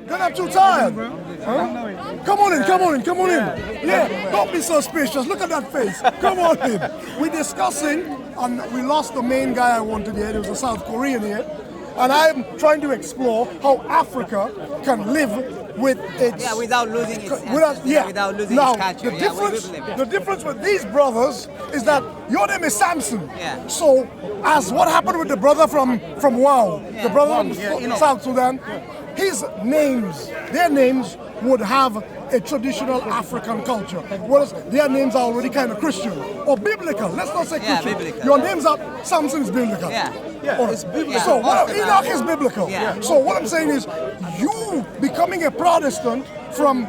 Then I'm too tired. Huh? Come on in, come on in, come on in. Yeah, don't be suspicious. Look at that face. Come on in. We're discussing, and we lost the main guy I wanted here. There was a South Korean here. And I'm trying to explore how Africa can live with its... without losing its without losing now, its culture. The difference with these brothers is that your name is Samson. Yeah. So, as what happened with the brother from Wow, the brother from South Sudan, their names would have a traditional African culture, whereas their names are already kind of Christian or biblical. Let's not say Christian. Biblical. Your names are Samson is biblical. It's biblical. So Enoch is biblical. So what I'm saying is, you becoming a Protestant from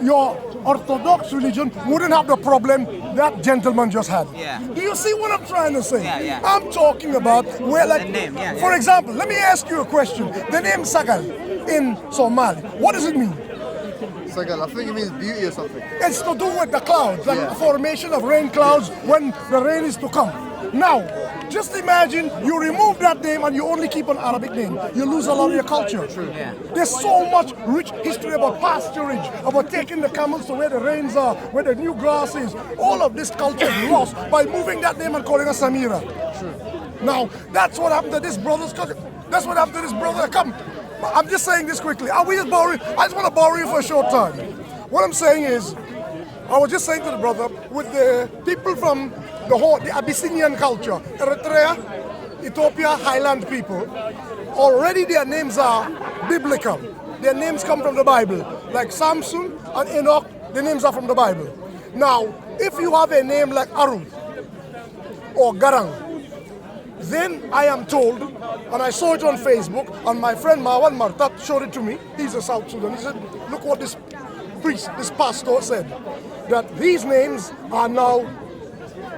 your Orthodox religion wouldn't have the problem that gentleman just had. Do you see what I'm trying to say? I'm talking about where, like, the name, for example, let me ask you a question. The name Sagal in Somali, what does it mean? Sagal, I think it means beauty or something. It's to do with the clouds, like the formation of rain clouds when the rain is to come. Now, just imagine you remove that name and you only keep an Arabic name. You lose a lot of your culture. There's so much rich history about pasturage, about taking the camels to where the rains are, where the new grass is. All of this culture is lost by moving that name and calling us Samira. Now, that's what happened to this brother's culture. That's what happened to this brother. Come, I'm just saying this quickly. Are we just borrowing? I just want to borrow you for a short time. What I'm saying is, I was just saying to the brother, with the people from the Abyssinian culture, Eritrea, Ethiopia, Highland people, already their names are biblical. Their names come from the Bible. Like Samson and Enoch, their names are from the Bible. Now, if you have a name like Aru or Garang, then I am told, and I saw it on Facebook, and my friend Marwan Martat showed it to me. He's a South Sudan. He said, look what this priest, this pastor said, that these names are now,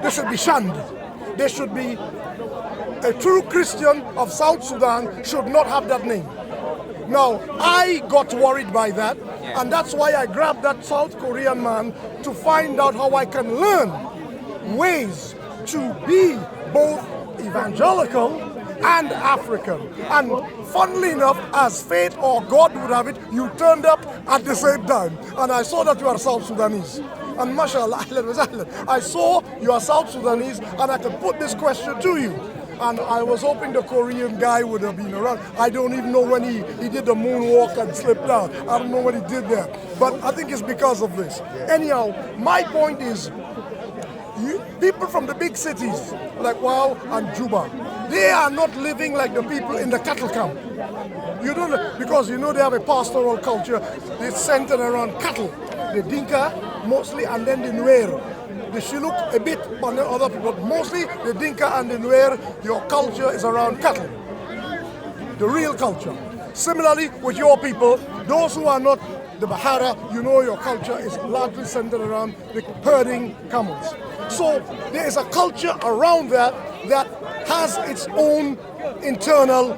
they should be shunned. They should be, a true Christian of South Sudan should not have that name. Now, I got worried by that, and that's why I grabbed that South Korean man to find out how I can learn ways to be both evangelical and African. And funnily enough, as fate or God would have it, you turned up at the same time. And I saw that you are South Sudanese. And mashallah, I saw you are South Sudanese, and I could put this question to you. And I was hoping the Korean guy would have been around. I don't even know when he did the moonwalk and slipped down. I don't know what he did there. But I think it's because of this. Anyhow, my point is, people from the big cities like Wow and Juba, they are not living like the people in the cattle camp. You don't, because you know they have a pastoral culture. It's centered around cattle. The Dinka mostly, and then the Nuer. The Shilluk a bit, but then other people. Mostly the Dinka and the Nuer, your culture is around cattle. The real culture. Similarly with your people, those who are not the Bahara, you know your culture is largely centered around the herding camels. So there is a culture around that has its own internal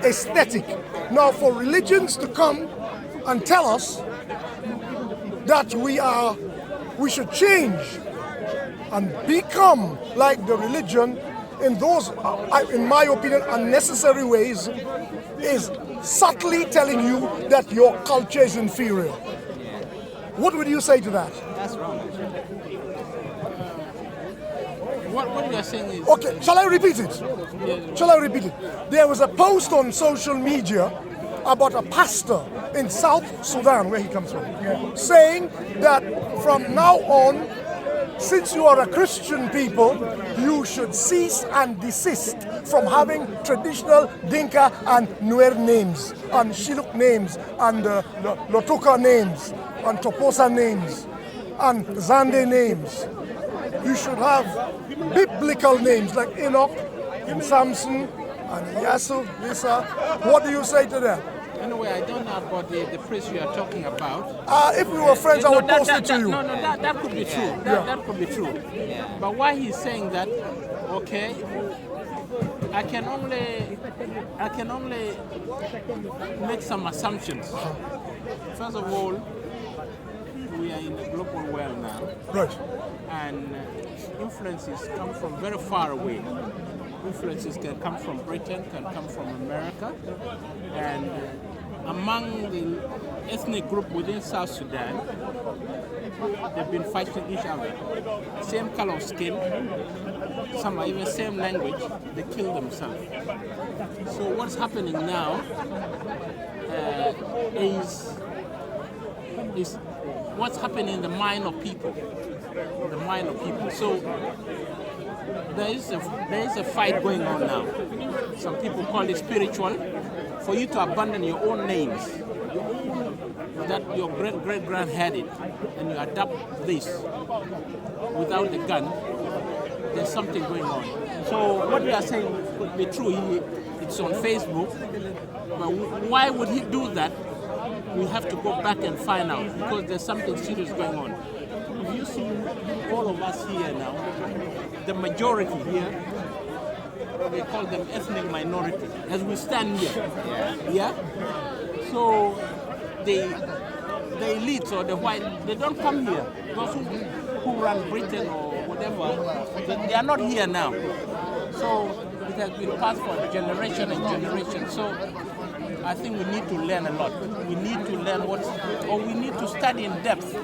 aesthetic. Now for religions to come and tell us that we should change and become like the religion in those, in my opinion, unnecessary ways, is subtly telling you that your culture is inferior. What would you say to that? That's wrong. What you are saying is... Okay, shall I repeat it? Shall I repeat it? There was a post on social media about a pastor in South Sudan, where he comes from, saying that from now on, since you are a Christian people, you should cease and desist from having traditional Dinka and Nuer names, and Shilluk names, and Lotuka names, and Toposa names, and Zande names. You should have biblical names like Enoch and Samson and Yasu, Lisa. What do you say to them? Anyway, I don't know about the priest you are talking about. If we were friends, I would post it to you. No, that could be true. That could be true. But why he's saying that, okay, I can only make some assumptions. First of all, we are in a global world now. Right. And influences come from very far away. Influences can come from Britain, can come from America, and among the ethnic group within South Sudan, they've been fighting each other. Same color of skin, some are even same language, they kill themselves. So what's happening now is what's happening in the mind of people. The mind of people. So there is a fight going on now. Some people call it spiritual. For you to abandon your own names, that your great-great-grand had it, and you adopt this without the gun, there's something going on. So what we are saying could be true. It's on Facebook, but why would he do that? We have to go back and find out, because there's something serious going on. If you see all of us here now, the majority here, they call them ethnic minority, as we stand here. Yeah? So the elites or the white, they don't come here. Those who run Britain or whatever, they are not here now. So it has been passed for generation and generation. So I think we need to learn a lot. We need to learn we need to study in depth,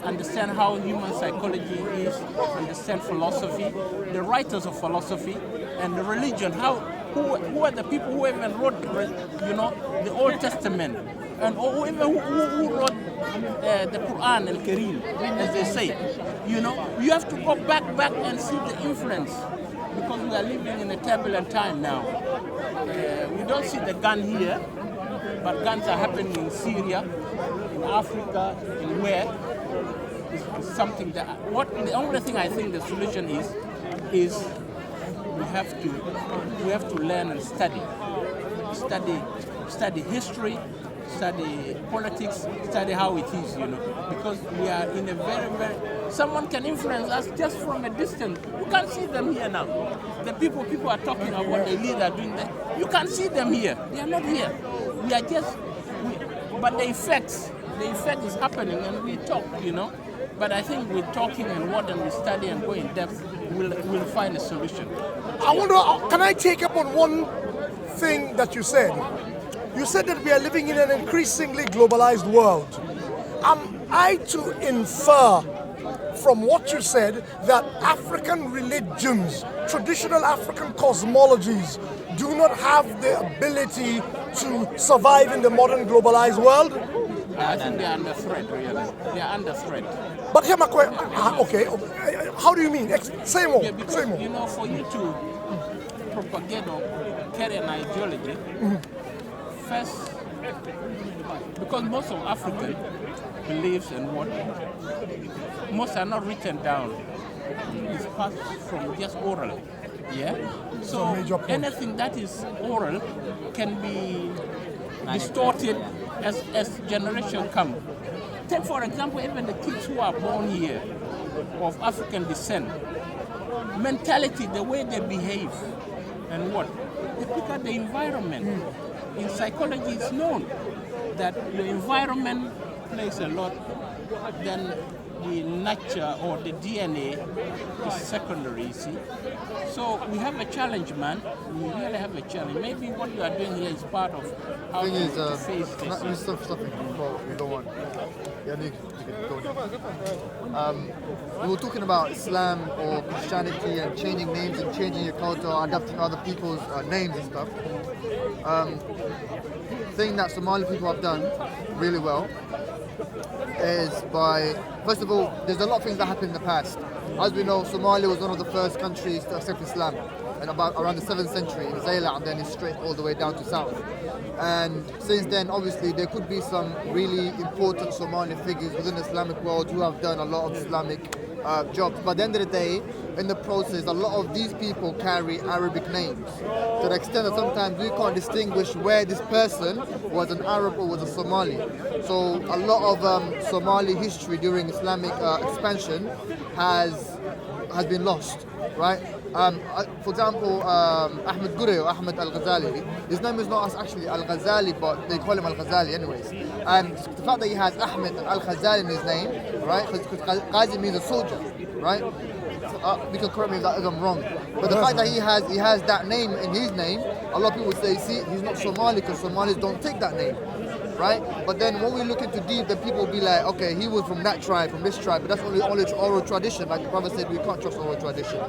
understand how human psychology is, understand philosophy, the writers of philosophy, and the religion. Who are the people who even wrote, the Old Testament, and or even who wrote the Quran and Kareem, as they say. You have to go back and see the influence, because we are living in a turbulent time now. We don't see the gun here, but guns are happening in Syria, in Africa, in where? It's something that the only thing I think the solution is we have to learn and study history, study politics, study how it is, because we are in a very someone can influence us just from a distance. You can't see them here now. The people are talking about the leaders are doing that. You can't see them here. They are not here. We are just, but the effect is happening, and we talk, But I think with talking and what, and we study and go in depth, we'll find a solution. I wonder, can I take up on one thing that you said? You said that we are living in an increasingly globalized world. Am I to infer from what you said that African religions, traditional African cosmologies, do not have the ability to survive in the modern globalized world? I think they are under threat, really. They are under threat. But here my question, okay, how do you mean? Say more, because, say more. For you to propagate or carry an ideology, first, because most of African beliefs and what, most are not written down. It's passed from just oral. Yeah? So anything that is oral can be distorted as generation come. Take for example, even the kids who are born here of African descent, mentality, the way they behave and what, they pick up the environment. In psychology, it's known that the environment plays a lot, then the nature or the DNA is secondary, you see. So we have a challenge, man. We really have a challenge. Maybe what you are doing here is part of how to face this. Let me stop before we go on. Yeah, you can go on. We were talking about Islam or Christianity and changing names and changing your culture, adapting other people's names and stuff. Thing that Somali people have done really well is by, first of all, there's a lot of things that happened in the past. As we know, Somalia was one of the first countries to accept Islam, and about around the 7th century in Zayla, and then it's straight all the way down to south. And since then, obviously, there could be some really important Somali figures within the Islamic world who have done a lot of Islamic jobs. But at the end of the day, in the process, a lot of these people carry Arabic names, to the extent that sometimes we can't distinguish where this person was an Arab or was a Somali. So a lot of Somali history during Islamic expansion has been lost, right? For example, Ahmed Gurey or Ahmed Al-Ghazali, his name is not actually Al-Ghazali, but they call him Al-Ghazali anyways. And the fact that he has Ahmed Al-Ghazali in his name, right? Because Ghazi means a soldier, right? you can correct me if I'm wrong. But the fact that he has that name in his name, a lot of people say, see, he's not Somali because Somalis don't take that name, right? But then when we look into deep, then people will be like, okay, he was from that tribe, from this tribe, but that's only oral tradition. Like the brother said, we can't trust oral tradition.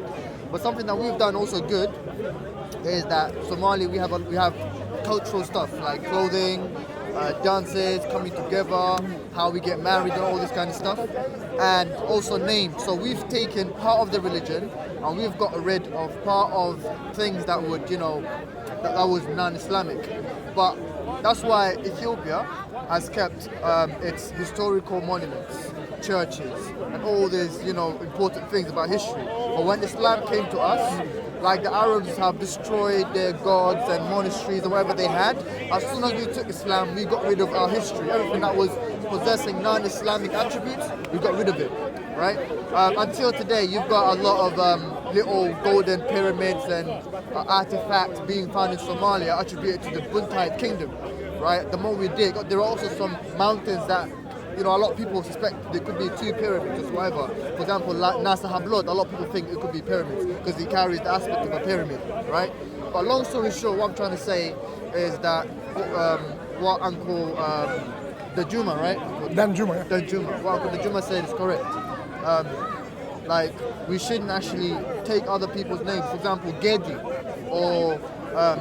But something that we've done also good is that Somali, we have cultural stuff like clothing, dances, coming together, how we get married and all this kind of stuff, and also names. So we've taken part of the religion and we've got rid of part of things that would, that was non-Islamic. But that's why Ethiopia has kept its historical monuments, churches, and all these, important things about history. But when Islam came to us, like the Arabs have destroyed their gods and monasteries and whatever they had, as soon as we took Islam, we got rid of our history. Everything that was possessing non-Islamic attributes, we got rid of it, right? Until today, you've got a lot of little golden pyramids and artifacts being found in Somalia attributed to the Buntite kingdom, right? The more we dig, there are also some mountains that a lot of people suspect there could be 2 pyramids or whatever. For example, like Nasa Hablod, a lot of people think it could be pyramids because it carries the aspect of a pyramid, right? But long story short, what I'm trying to say is that what Uncle Danjuma, right? Danjuma. Danjuma. What Uncle Danjuma said is correct. Like, we shouldn't actually take other people's names. For example, Gedi or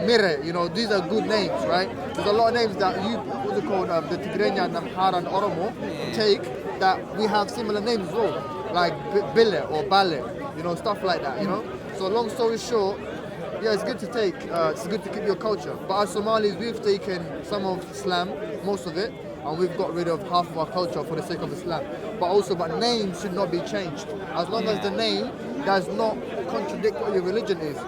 Mire, these are good names, right? There's a lot of names that the Tigrinya, Namhara and Oromo take that we have similar names as well, like Bile or Bale, stuff like that, So long story short, yeah, it's good to keep your culture. But as Somalis, we've taken some of Islam, most of it, and we've got rid of half of our culture for the sake of Islam. But names should not be changed. As long as the name does not contradict what your religion is.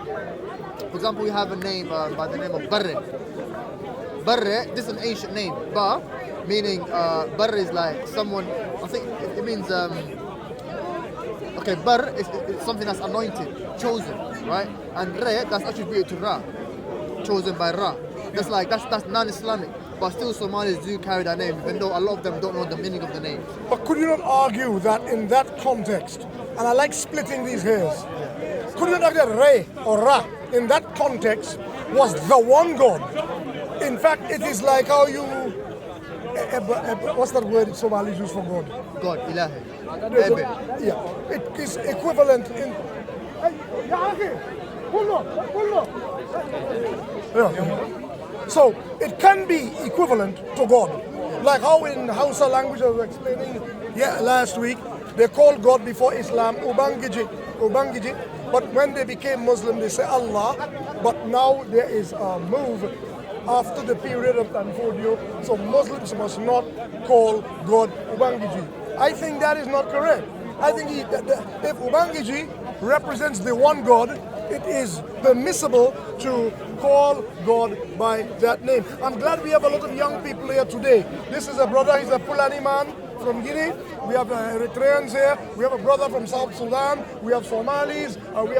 For example, we have a name by the name of Barre. Barre, this is an ancient name. Ba, meaning Barre is like someone, I think it means, Bar is something that's anointed, chosen, right? And Re, that's attributed to Ra, chosen by Ra. That's non-Islamic. But still Somalis do carry that name, even though a lot of them don't know the meaning of the name. But could you not argue that in that context, and I like splitting these hairs, could you not argue that Re or Ra, in that context, was the one God? In fact, it is like how you, what's that word Somalis use for God? God, Ilahi. Yeah, it is equivalent in, so it can be equivalent to God. Like how in Hausa language I was explaining last week, they called God before Islam Ubangiji. But when they became Muslim, they say Allah. But now there is a move after the period of Tanfodio, so Muslims must not call God Ubangiji. I think that is not correct. I think if Ubangiji represents the one God, it is permissible to call God by that name. I'm glad we have a lot of young people here today. This is a brother, he's a Fulani man from Guinea. We have Eritreans here. We have a brother from South Sudan. We have Somalis. We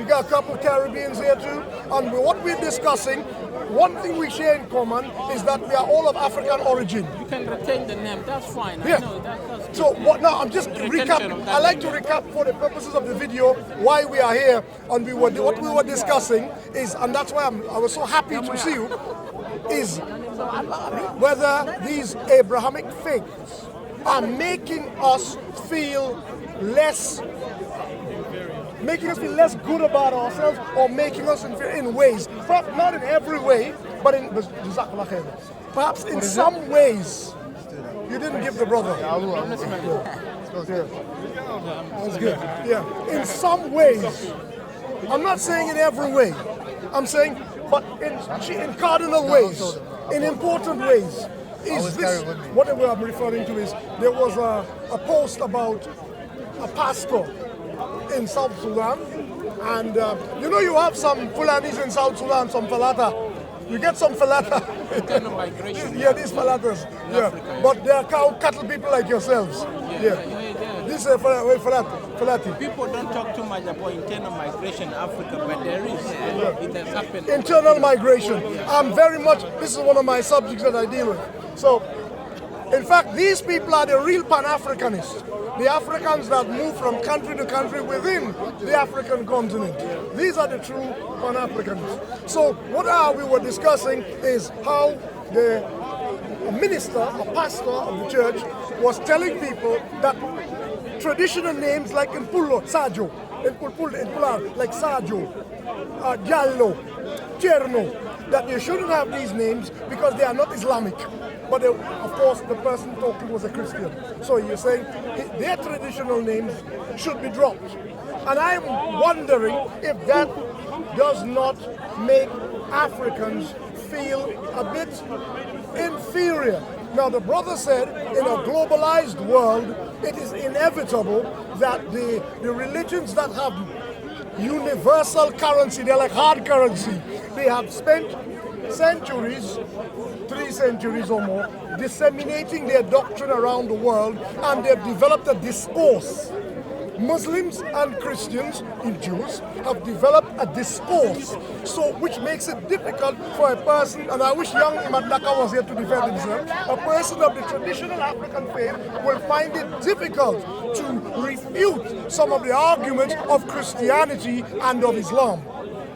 got a couple of Caribbeans here too. And what we're discussing, one thing we share in common is that we are all of African origin. You can retain the name, that's fine. Yeah. I know, that's so now I'm just recapping. I like to recap for the purposes of the video why we are here. And what we were discussing is, and that's why I was so happy to see you, is whether these Abrahamic faiths are making us feel less good about ourselves, or making us in ways, perhaps not in every way, but perhaps in some ways. You didn't give the brother. That's good. Yeah. In some ways. I'm not saying in every way. I'm saying, but in cardinal ways, in important ways. Is this, whatever I'm referring to is, there was a post about a pastor in South Sudan, and you have some Fulanis in South Sudan, some Falata. You get some Falata. Internal migration. Yeah, these Falatas. Yeah, but they are cattle people like yourselves. Yeah. This is Falati. People don't talk too much about internal migration in Africa, but there is. It has happened. Internal migration. This is one of my subjects that I deal with. So, in fact, these people are the real Pan-Africanists. the Africans that move from country to country within the African continent. These are the true Pan-Africans. So what we were discussing is how a minister, a pastor of the church, was telling people that traditional names like Mpulo, Sajo, like Sajo, Jallo, Cherno, that they shouldn't have these names because they are not Islamic. But they, of course, the person talking was a Christian. So you're saying their traditional names should be dropped. And I'm wondering if that does not make Africans feel a bit inferior. Now, the brother said in a globalized world, it is inevitable that the religions that have universal currency, they're like hard currency, they have spent centuries, 3 centuries or more, disseminating their doctrine around the world, and they've developed a discourse. Muslims and Christians and Jews have developed a discourse, so which makes it difficult for a person, and I wish young Madaka was here to defend himself, a person of the traditional African faith will find it difficult to refute some of the arguments of Christianity and of Islam.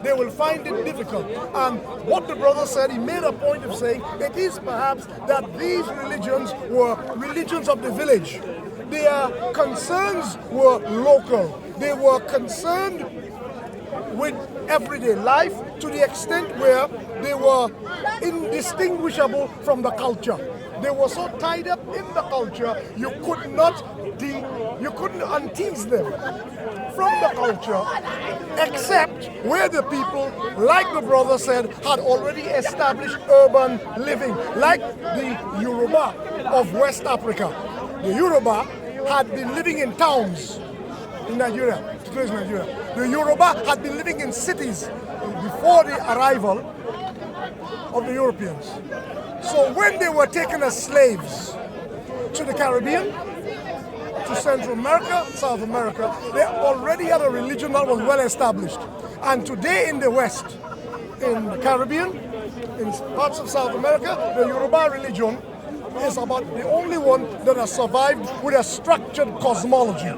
They will find it difficult. And what the brother said, he made a point of saying it is perhaps that these religions were religions of the village. Their concerns were local. They were concerned with everyday life to the extent where they were indistinguishable from the culture. They were so tied up in the culture, you couldn't untease them from the culture, except where the people, like the brother said, had already established urban living, like the Yoruba of West Africa. The Yoruba had been living in towns in Nigeria, today's Nigeria. The Yoruba had been living in cities before the arrival of the Europeans. So when they were taken as slaves to the Caribbean, to Central America, South America, they already had a religion that was well established. And today in the West, in the Caribbean, in parts of South America, the Yoruba religion is about the only one that has survived with a structured cosmology.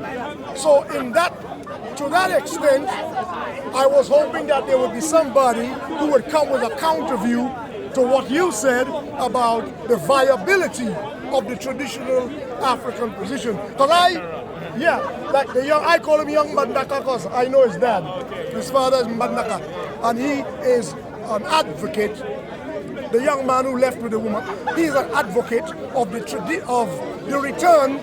So to that extent, I was hoping that there would be somebody who would come with a counter view to what you said about the viability of the traditional African position. Because I call him young Mbandaka because I know his dad. His father is Mbandaka. And he is an advocate. The young man who left with the woman, he is an advocate of the return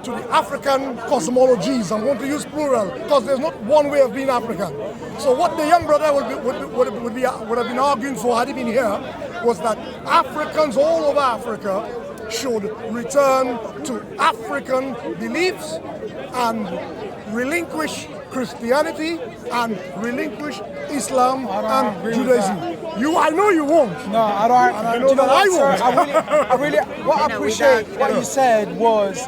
to the African cosmologies. I'm going to use plural because there's not one way of being African. So what the young brother would have been arguing for had he been here was that Africans all over Africa should return to African beliefs and relinquish Christianity and relinquish Islam and Judaism. I know you won't. No, I don't. And I know that I won't. What I appreciate what you said was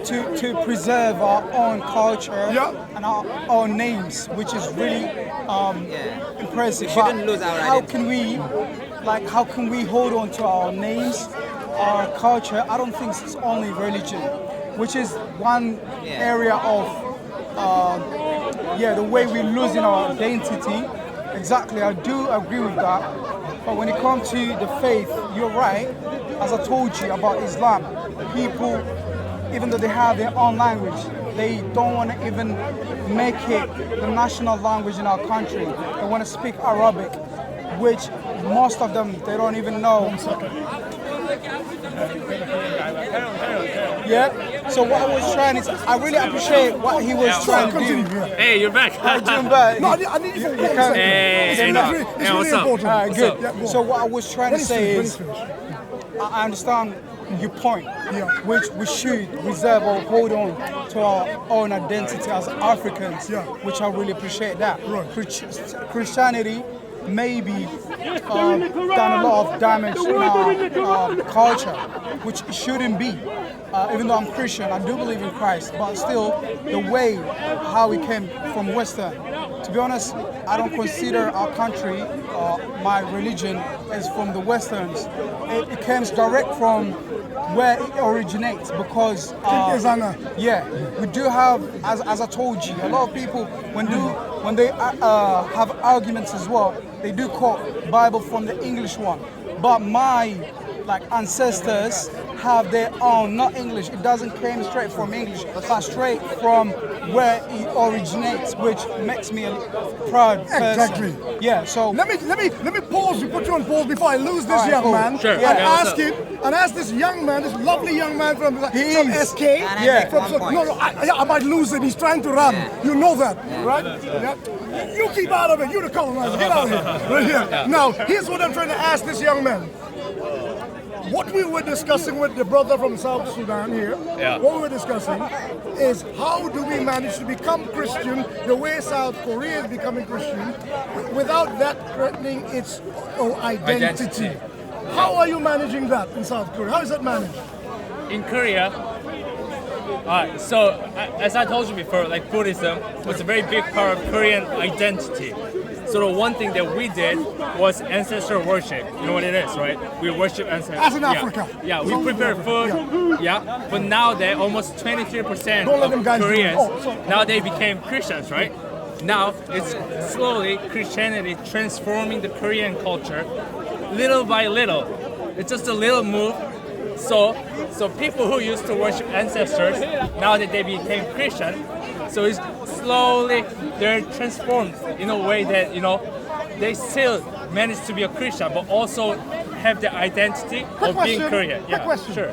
to preserve our own culture and our own names, which is really impressive. We shouldn't lose our identity. How can we hold on to our names, our culture? I don't think it's only religion, which is one area of the way we're losing our identity. Exactly, I do agree with that. But when it comes to the faith, you're right. As I told you about Islam, people, even though they have their own language, they don't want to even make it the national language in our country. They want to speak Arabic, which most of them, they don't even know. Yeah. So what I was trying is, I really appreciate what he was trying to do. Hey, you're back. No, I need you for 1 second. It's really important. All right, good. So what I was trying to say is, I understand your point, which we should reserve or hold on to our own identity as Africans, which I really appreciate that. Right. Christianity maybe done a lot of damage in our culture, which it shouldn't be. Even though I'm Christian, I do believe in Christ, but still the way how we came from Western to be honest, I don't consider our country, my religion, as from the Westerns. It comes direct from where it originates because yeah, we do have, as I told you, a lot of people when they have arguments as well, they do quote Bible from the English one, but my ancestors have their own, not English. It doesn't come straight from English, but straight from where it originates, which makes me a proud person. Exactly. Yeah. So let me pause you, put you on pause before I lose this young man. Sure. And ask this young man, this lovely young man from SK. Yeah. I might lose it. He's trying to run. You know that, right? Yeah. You keep out of it. You're the colonizer. Get out of here. Right here. Now, here's what I'm trying to ask this young man. What we were discussing with the brother from South Sudan here, what we were discussing is how do we manage to become Christian the way South Korea is becoming Christian without that threatening its identity. How are you managing that in South Korea? How is that managed? In Korea, so as I told you before, like Buddhism was a very big part of Korean identity. So the one thing that we did was ancestor worship. You know what it is, right? We worship ancestors. As in Africa. Yeah, we prepare food. Yeah, but now that almost 23% of Koreans, now they became Christians, right? Now it's slowly Christianity transforming the Korean culture, little by little. It's just a little move. So people who used to worship ancestors, now that they became Christian, so it's slowly they're transformed in a way that they still manage to be a Christian, but also have the identity of being Korean. Yeah, question. Sure.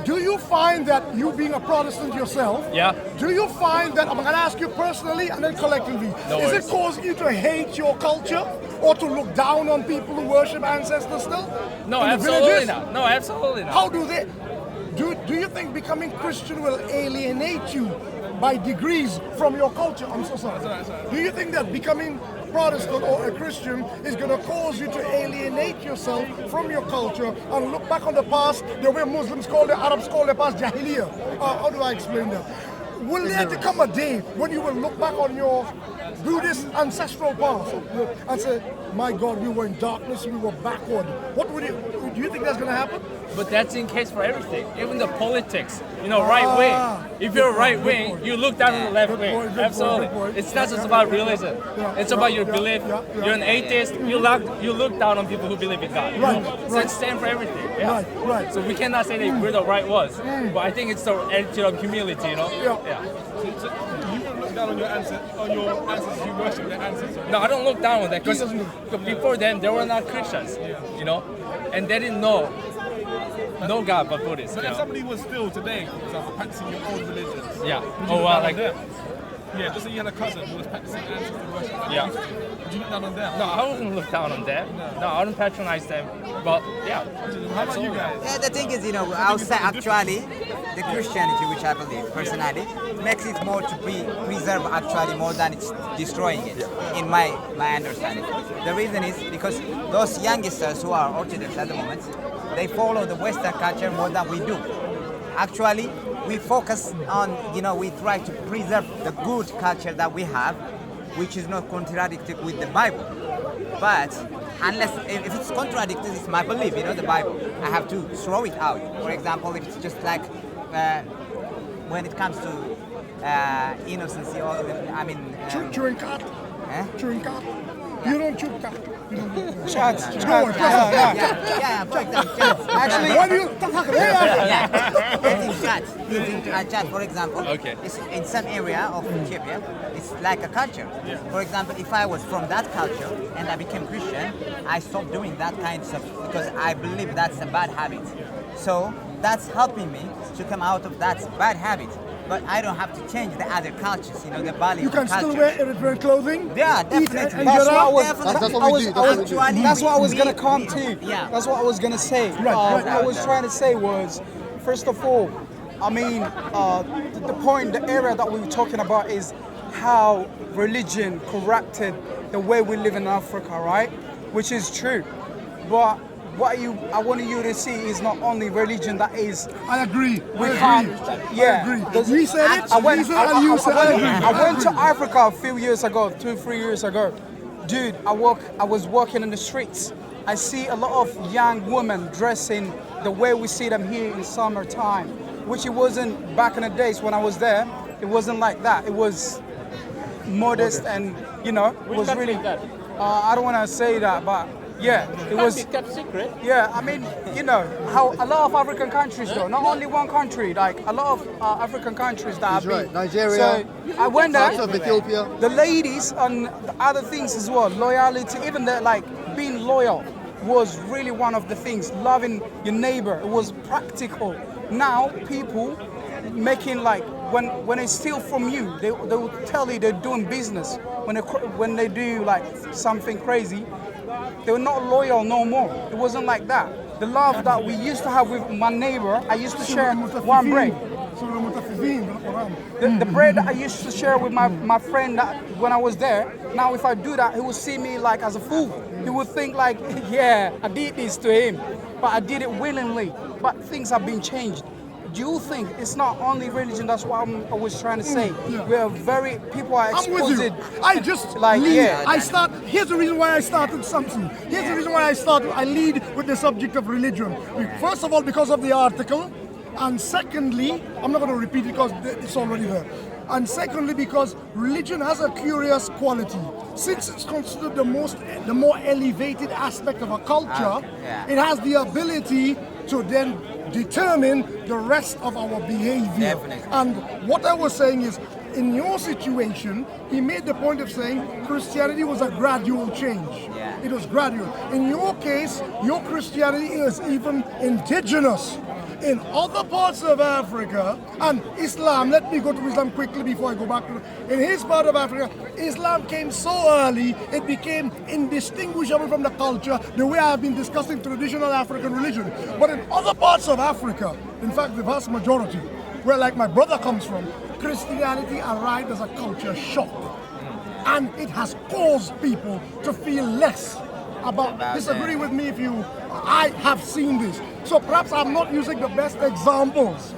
Do you find that you being a Protestant yourself? Yeah. Do you find that I'm going to ask you personally and then collectively? Is it causing you to hate your culture or to look down on people who worship ancestors still? No, absolutely not. No, absolutely not. How do they? Do you think becoming Christian will alienate you by degrees from your culture? I'm so sorry. Do you think that becoming Protestant or a Christian is going to cause you to alienate yourself from your culture and look back on the past the way Muslims call the Arabs call the past Jahiliyyah? How do I explain that? Will there come a day when you will look back on your Buddhist ancestral past and say, my God, we were in darkness, we were backward? Do you think that's going to happen? But that's in case for everything, even the politics. Right wing. If you're right wing, you look down on the left wing. Absolutely. It's not just about religion. It's about your belief. You're an atheist. You look down on people who believe in God. So it's the same for everything. Yeah. Right. So we cannot say that we're the right ones, but I think it's the attitude of humility. You wouldn't look down on your ancestors who worship their ancestors. No, I don't look down on that because before them they were not Christians. And they didn't know no God but Buddhists. But if somebody was still today, for example, practicing your own religions, would you Oh look well, down like on them? Yeah, just say you had a cousin who was practicing ancestor worship. Would you look down on them? No, I wouldn't look down on them. No, I wouldn't patronize them. But yeah, how about you guys? Yeah, the thing is, I'll say actually, the Christianity, which I believe personally, makes it more to be preserved actually more than it's destroying it, in my understanding. The reason is because those youngsters who are Orthodox at the moment, they follow the Western culture more than we do. Actually, we focus on, we try to preserve the good culture that we have, which is not contradictory with the Bible. But unless, if it's contradictory, it's my belief, the Bible. I have to throw it out. For example, if it's just like, when it comes to innocency, or, chewing cat? Chewing cat? You don't chew cat. Chats. Yeah, for example, chats. Actually, What do you Eating chat, for example, is in some area of Ethiopia, it's like a culture. For example, if I was from that culture and I became Christian, I stopped doing that kind of stuff because I believe that's a bad habit. So that's helping me to come out of that bad habit. But I don't have to change the other cultures, the values. You can cultures. still wear Eritrean clothing? Yeah, definitely. That's what I was gonna come to. Yeah. That's what I was gonna say. Right. What I was trying to say was, first of all, the point, the area that we were talking about is how religion corrupted the way we live in Africa, right? Which is true. But I want you to see is not only religion that is. I agree. We I can't. agree. Yeah. I agree. We said it. I went I to Africa a few years ago, 2-3 years ago. Dude, I was walking in the streets. I see a lot of young women dressing the way we see them here in summertime, which it wasn't back in the days when I was there. It wasn't like that. It was modest and, you know, it was really. I don't want to say that, but yeah, it was. Can't be kept secret. Yeah, I mean, you know, how a lot of African countries though, not only one country, like a lot of African countries that have been. Nigeria. So I went there. Parts of Ethiopia. The ladies and the other things as well, loyalty, even the like being loyal was really one of the things. Loving your neighbor, it was practical. Now people making like when they steal from you, they will tell you they're doing business. When they do like something crazy, they were not loyal no more. It wasn't like that. The love that we used to have with my neighbor, I used to share one bread. The bread that I used to share with my friend that when I was there, now if I do that, he will see me like as a fool. He would think like, yeah, I did this to him, but I did it willingly. But things have been changed. Do you think it's not only religion? That's what I was trying to say. We are people are exposed. I'm with you. I just like lead. yeah. Here's the reason why I started something. Here's the reason why I lead with the subject of religion. First of all, because of the article, and secondly, I'm not going to repeat it because it's already there. And secondly, because religion has a curious quality. Since it's considered the more elevated aspect of a culture, it has the ability to then determine the rest of our behavior. Definitely. And what I was saying is, in your situation, he made the point of saying Christianity was a gradual change. Yeah. It was gradual. In your case, your Christianity is even indigenous. In other parts of Africa, and Islam, let me go to Islam quickly before I go back to in his part of Africa, Islam came so early, it became indistinguishable from the culture, the way I've been discussing traditional African religion. But in other parts of Africa, in fact the vast majority, where like my brother comes from, Christianity arrived as a culture shock. And it has caused people to feel less about disagree with me if you I have seen this. So perhaps I'm not using the best examples,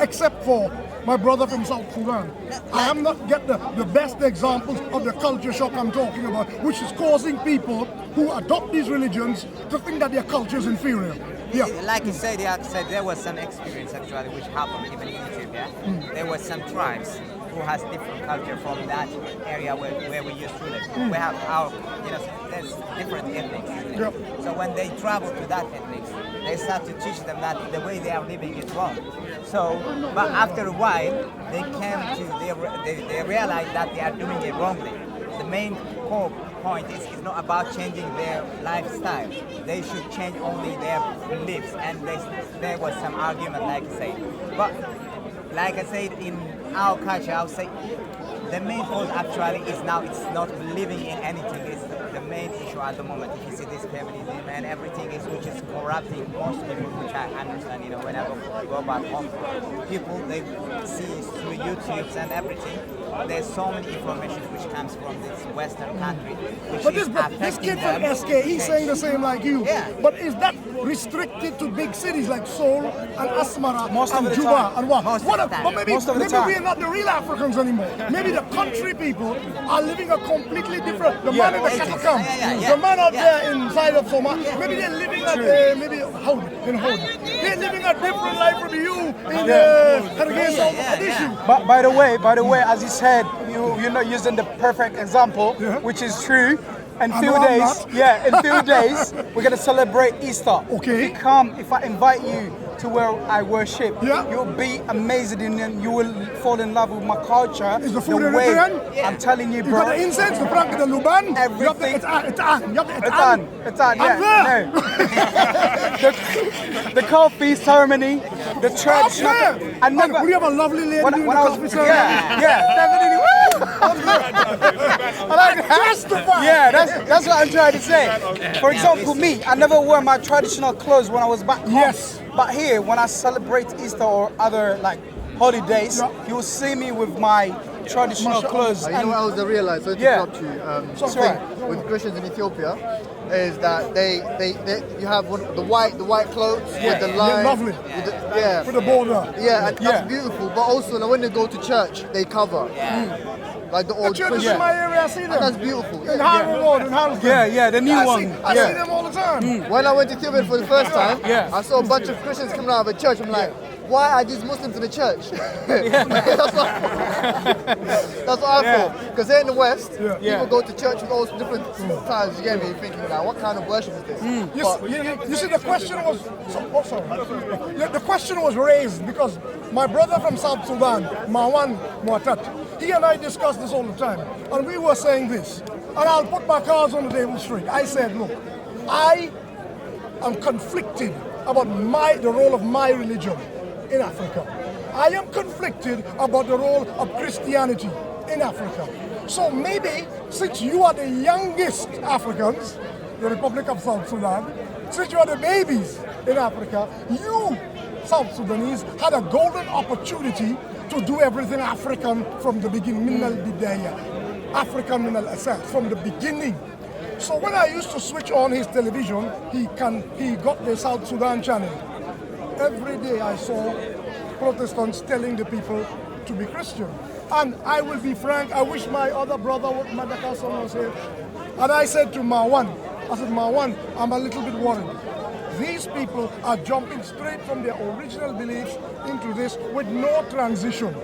except for my brother from South Sudan. I am not get the best examples of the culture shock I'm talking about, which is causing people who adopt these religions to think that their culture is inferior. Yeah. Like you said, there was some experience actually which happened even in Ethiopia. There were some tribes who has different culture from that area where we used to live. We have our, there's different ethnics. Yep. So when they travel to that ethnics, they start to teach them that the way they are living is wrong. So, but after a while, they they realize that they are doing it wrongly. The main core point is not about changing their lifestyle. They should change only their beliefs. And there was some argument, like I said. But like I said, in our culture, I would say the main cause actually is now it's not believing in anything. It's the main issue at the moment. If you see this feminism and everything is which is corrupting most people, which I understand, whenever we go back home, people they see through YouTubes and everything. There's so many information which comes from this Western country, which but is this kid from them. SK, he's saying the same like you. Yeah. But is that restricted to big cities like Seoul and Asmara and of the Juba time. and what? Most of the time. But maybe we're not the real Africans anymore. Maybe the country people are living a completely different. The man in the cattle camp, the man out there inside of Somalia. Maybe they're living at they're living a different life from you in Mogadishu. But by the way, as you said, you're not using the perfect example, which is true. In few days, we're gonna celebrate Easter. Okay. If I invite you to where I worship, you'll be amazed and you will fall in love with my culture. Is the food the way, Eritrean? I'm telling you, You bro. got the incense, the prank, the luban. Everything. You have the It's on, yeah. No. the coffee ceremony, the church. I never. Would you have a lovely lady When in the I was, coffee ceremony? definitely. I like that. Justify. Yeah, that's what I'm trying to say. For example, me, I never wore my traditional clothes when I was back home. Yes. But here, when I celebrate Easter or other like holidays, you'll see me with my traditional clothes. You know what else I realized? So to Yeah. interrupt you, Sorry. thing with Christians in Ethiopia is that they you have the white clothes with the line, lovely. with the, With the border. yeah, and Yeah. that's beautiful. But also now when they go to church, they cover, like the The old churches Christian. in my area, I see them. And that's beautiful. In Harrow Road, in Harrow. Yeah, the new one. I Yeah. see them all the time. When I went to Ethiopia for the first time, Yeah. I saw a bunch of Christians coming out of a church. I'm like, why are these Muslims in the church? that's what I thought. Because here in the West, people go to church with all different times. You get me? You're thinking, like, what kind of worship is this? You see, the question was. Yeah, the question was raised because my brother from South Sudan, Marwan Muatat, he and I discussed this all the time, and we were saying this. And I'll put my cards on the table straight. I said, look, I am conflicted about the role of my religion in Africa. I am conflicted about the role of Christianity in Africa. So maybe, since you are the youngest Africans, the Republic of South Sudan, since you are the babies in Africa, you, South Sudanese, had a golden opportunity to do everything African from the beginning, min al-bidaya, African min al-asas, from the beginning. So when I used to switch on his television, he got the South Sudan channel. Every day I saw Protestants telling the people to be Christian. And I will be frank, I wish my other brother, Madakasan, was here. And I said to Marwan, I'm a little bit worried. These people are jumping straight from their original beliefs into this with no transition.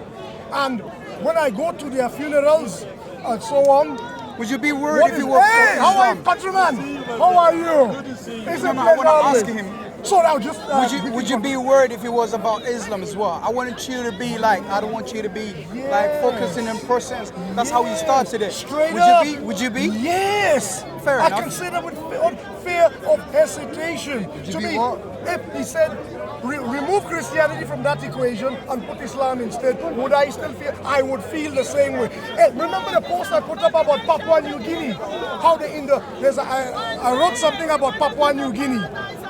And when I go to their funerals and so on, would you be worried if you were hey, for how are you, Islam? countryman? How are you? It's a No, I pleasure want to ask always. him. So now just Would you be worried if it was about Islam as well? I wanted you to be like, I don't want you to be like focusing in persons. That's how you started it. Straight would up. you be? Would you be? Yes. Fair I enough. can say that with fear of hesitation. you To be me, what? if he said, remove Christianity from that equation and put Islam instead, would I still feel? I would feel the same way. Hey, remember the post I put up about Papua New Guinea? How I wrote something about Papua New Guinea,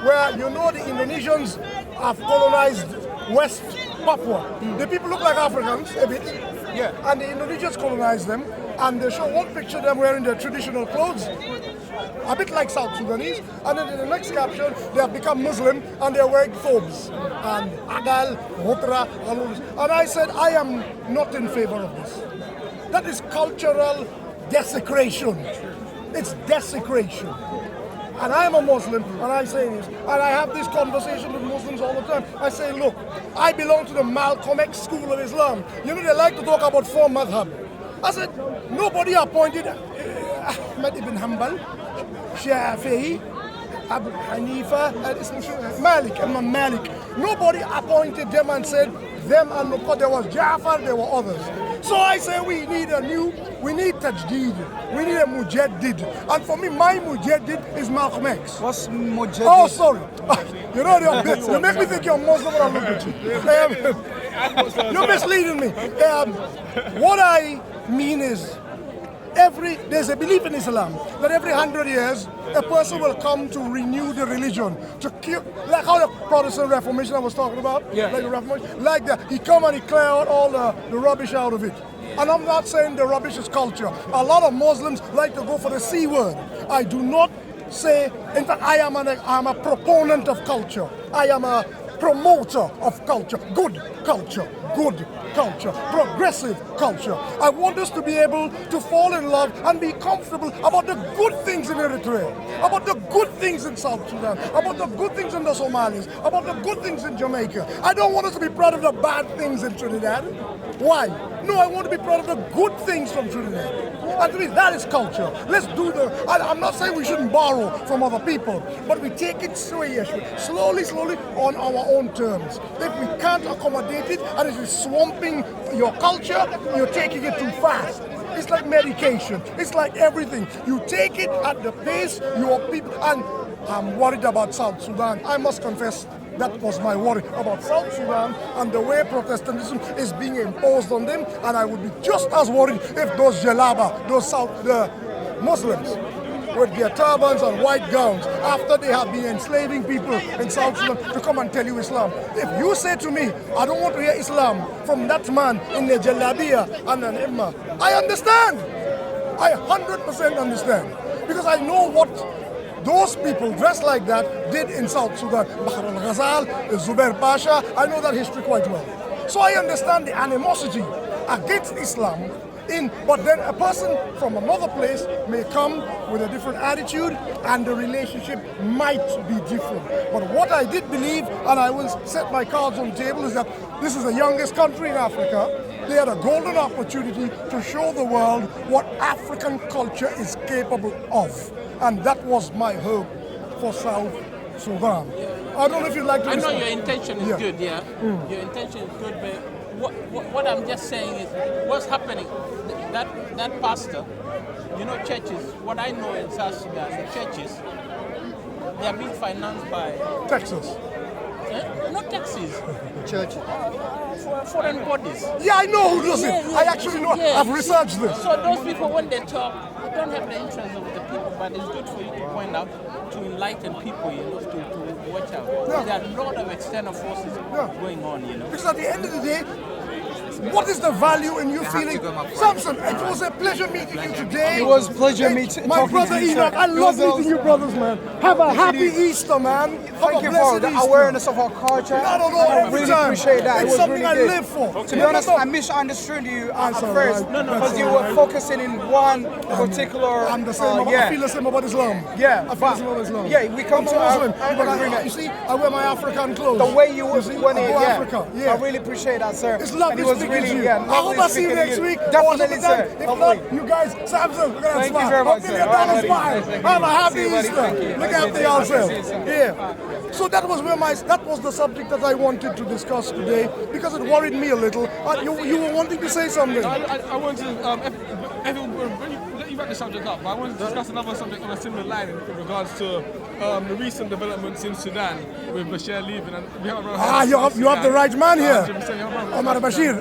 where you know the Indonesians have colonized West Papua. The people look like Africans a bit, and the Indonesians colonized them, and they show one picture of them wearing their traditional clothes, a bit like South Sudanese, and then in the next caption, they have become Muslim and they're wearing thobes and agal, hotra, and all this. And I said, I am not in favor of this. That is cultural desecration. It's desecration. And I'm a Muslim, and I say this, and I have this conversation with Muslims all the time. I say, look, I belong to the Malcolm X school of Islam. You know, they like to talk about four madhab. I said, nobody appointed Ahmad ibn Hanbal, Shafi'i, Abu Hanifa, Imam Malik. Nobody appointed them and said, them and Nuqad, there was Ja'far, there were others. So I say we need Tajdeed, we need a Mujaddid. And for me, my Mujaddid is Malcolm X. What's Mujaddid? Oh, sorry. You know, you make me think you're Muslim when I look at you. You're misleading me. What I mean is, there's a belief in Islam that every 100 years a person will come to renew the religion, to cure, like how the Protestant Reformation I was talking about, like the Reformation, like that. He come and he clear out all the rubbish out of it. And I'm not saying the rubbish is culture. A lot of Muslims like to go for the C word. I do not say, in fact, I'm a proponent of culture. I am a promoter of culture, good culture, progressive culture. I want us to be able to fall in love and be comfortable about the good things in Eritrea, about the good things in South Sudan, about the good things in the Somalis, about the good things in Jamaica. I don't want us to be proud of the bad things in Trinidad. Why? No, I want to be proud of the good things from Trinidad. And to me, that is culture. Let's do I'm not saying we shouldn't borrow from other people, but we take it slowly, on our own terms. If we can't accommodate it and it is swamping your culture, you're taking it too fast. It's like medication. It's like everything. You take it at the pace your people, and I'm worried about South Sudan. I must confess, that was my worry about South Sudan and the way Protestantism is being imposed on them. And I would be just as worried if those Jalaba, the Muslims, with their turbans and white gowns after they have been enslaving people in South Sudan to come and tell you Islam. If you say to me, I don't want to hear Islam from that man in the Jalabiya and an Imma, I understand. I 100% understand. Because I know what those people dressed like that did in South Sudan. Bahr al-Ghazal, Zubair Pasha, I know that history quite well. So I understand the animosity against Islam, but then a person from another place may come with a different attitude and the relationship might be different. But what I did believe, and I will set my cards on the table, is that this is the youngest country in Africa. They had a golden opportunity to show the world what African culture is capable of. And that was my hope for South Sudan. I don't know if you'd like to... I know your intention is good, yeah. Your intention is good, but what I'm just saying is, what's happening, that pastor, you know, churches, what I know in South Sudan, the churches, they are being financed by... Texas. Not taxes. Churches. Foreign bodies. Yeah, I know who does it. I actually know. Yeah. I've researched this. So those people, when they talk, they don't have the interest of the people, but it's good for you to point out, to enlighten people, you know, to watch out. Yeah. There are a lot of external forces going on, you know. Because at the end of the day, what is the value in you feeling? Samson, it was a pleasure meeting you today. It was a pleasure meeting. My brother Enoch, I love meeting you brothers, man. Have a happy Easter, man. Thank you for the awareness of our culture. I really appreciate that. It's it was something really I good. live for. To be honest, I misunderstood you at first right. because you were focusing in one particular. I'm the same. I feel the same about Islam. Yeah, I feel the same about Islam. Yeah, we come I'm to a Muslim. agreement. You see, I wear my African clothes. The way you went in, Africa. I really appreciate that, sir. It's lovely it was speaking to really, you. I hope I see you next week. Definitely, sir. If not, you guys, Samson, look at that Thank smile. you very much, sir. $1 million smile. Have a happy Thank you. Easter. Look after yourself. Yeah. So that was that was the subject that I wanted to discuss today because it worried me a little. You were wanting to say something. I wanted to, let you wrap the subject up, but I wanted to discuss another subject on a similar line in regards to the recent developments in Sudan with Bashir leaving. And we have You have the right man here. 100%, Omar Bashir.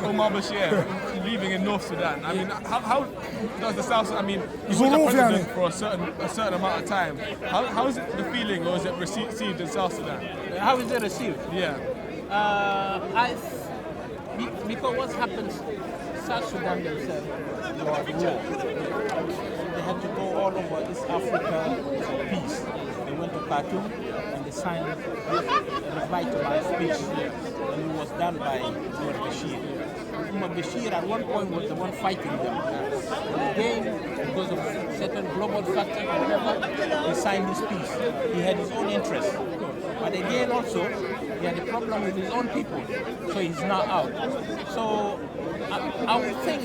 Omar Bashir leaving in North Sudan. I mean, how does the South? I mean, he was the president for a certain amount of time. How is it the feeling, or is it received in South Sudan? How is it received? Yeah. Because what happens, South Sudan themselves were at war. They had to go all over East Africa for peace. They went to Khartoum and they signed a revitalized speech, and it was done by Umar Bashir. Umar Bashir at one point was the one fighting them. And again, because of certain global factors or whatever, he signed this peace. He had his own interests. But again also, he had a problem with his own people, so he's now out. So I would think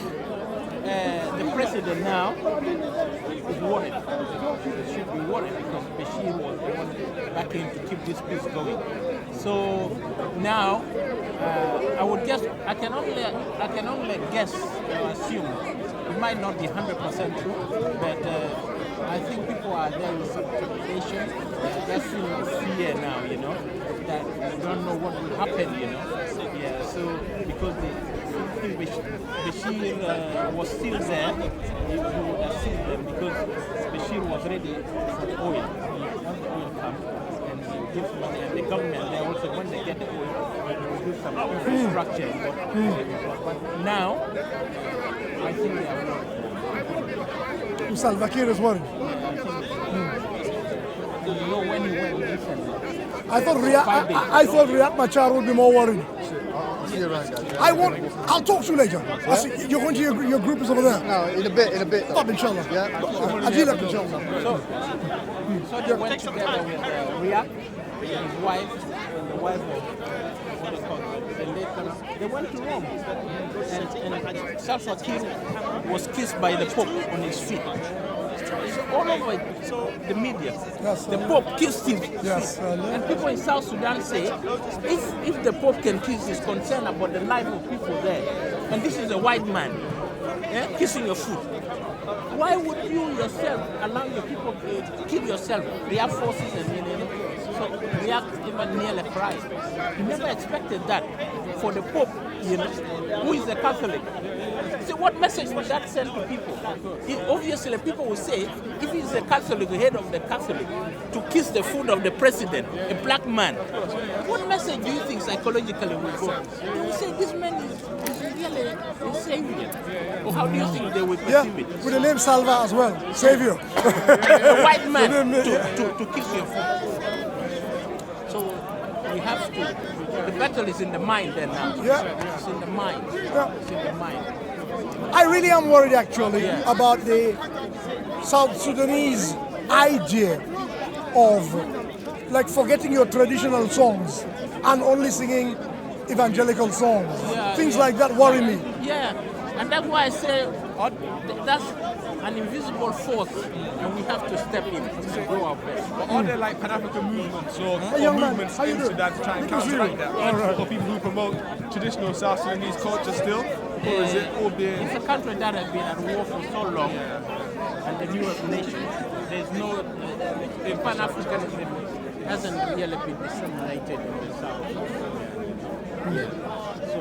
the president now is worried. He should be worried because Bashir was the one backing to keep this peace going. So now I can only guess or assume. It might not be 100% true, but I think people are there with some trepidation. They're feeling fear now, you know, that they don't know what will happen, you know. Yeah, so because Bashir was still there, he would have seen them because Bashir was ready for the oil. Once the oil comes, and he gives money, and the government, they also, when they get the oil, they will do some infrastructure. But now, I think they are not. Salva Kiir is worried. You know when he went recently. I thought Riyad Machar would be more worried. You're right, guys. I'll talk to you later. I see you're going to your group is over there. No, in a bit. Stop, inshallah. Yeah. Ajilak, inshallah. So they went together with Riyad, his wife, and the wife of what they call the late. They went to Rome, and Salva Kiir was kissed by the Pope on his feet. So all over the media, the Pope kissed him. Yes, and people in South Sudan say, if the Pope can kiss, he's concerned about the life of people there. And this is a white man kissing your foot. Why would you yourself allow your people to kill yourself? They have forces and so react even nearly cried. He never expected that for the Pope You know, who is a Catholic? So what message would that send to people? Obviously, people will say, if he's a Catholic, the head of the Catholic, to kiss the foot of the president, a black man, what message do you think psychologically will go? They will say, this man is really a savior. Or how do you think they will perceive it? With the name Salva as well, savior. A white man to kiss your foot. So we have to, the battle is in the mind then now. Yeah. It's in the mind. Yeah. It's in the mind. I really am worried actually about the South Sudanese idea of like forgetting your traditional songs and only singing evangelical songs. Things like that worry me. Yeah, and that's why I say that's an invisible force and we have to step in to do our best. But are there like Pan-African movements or young man, movements how you in doing? Sudan to try and Good to see counteract you. that? All right. For people who promote traditional South Sudanese culture still? Or is it all being... It's a country that has been at war for so long, and the newest nation. There's no Pan-Africanism hasn't really been disseminated in the South. So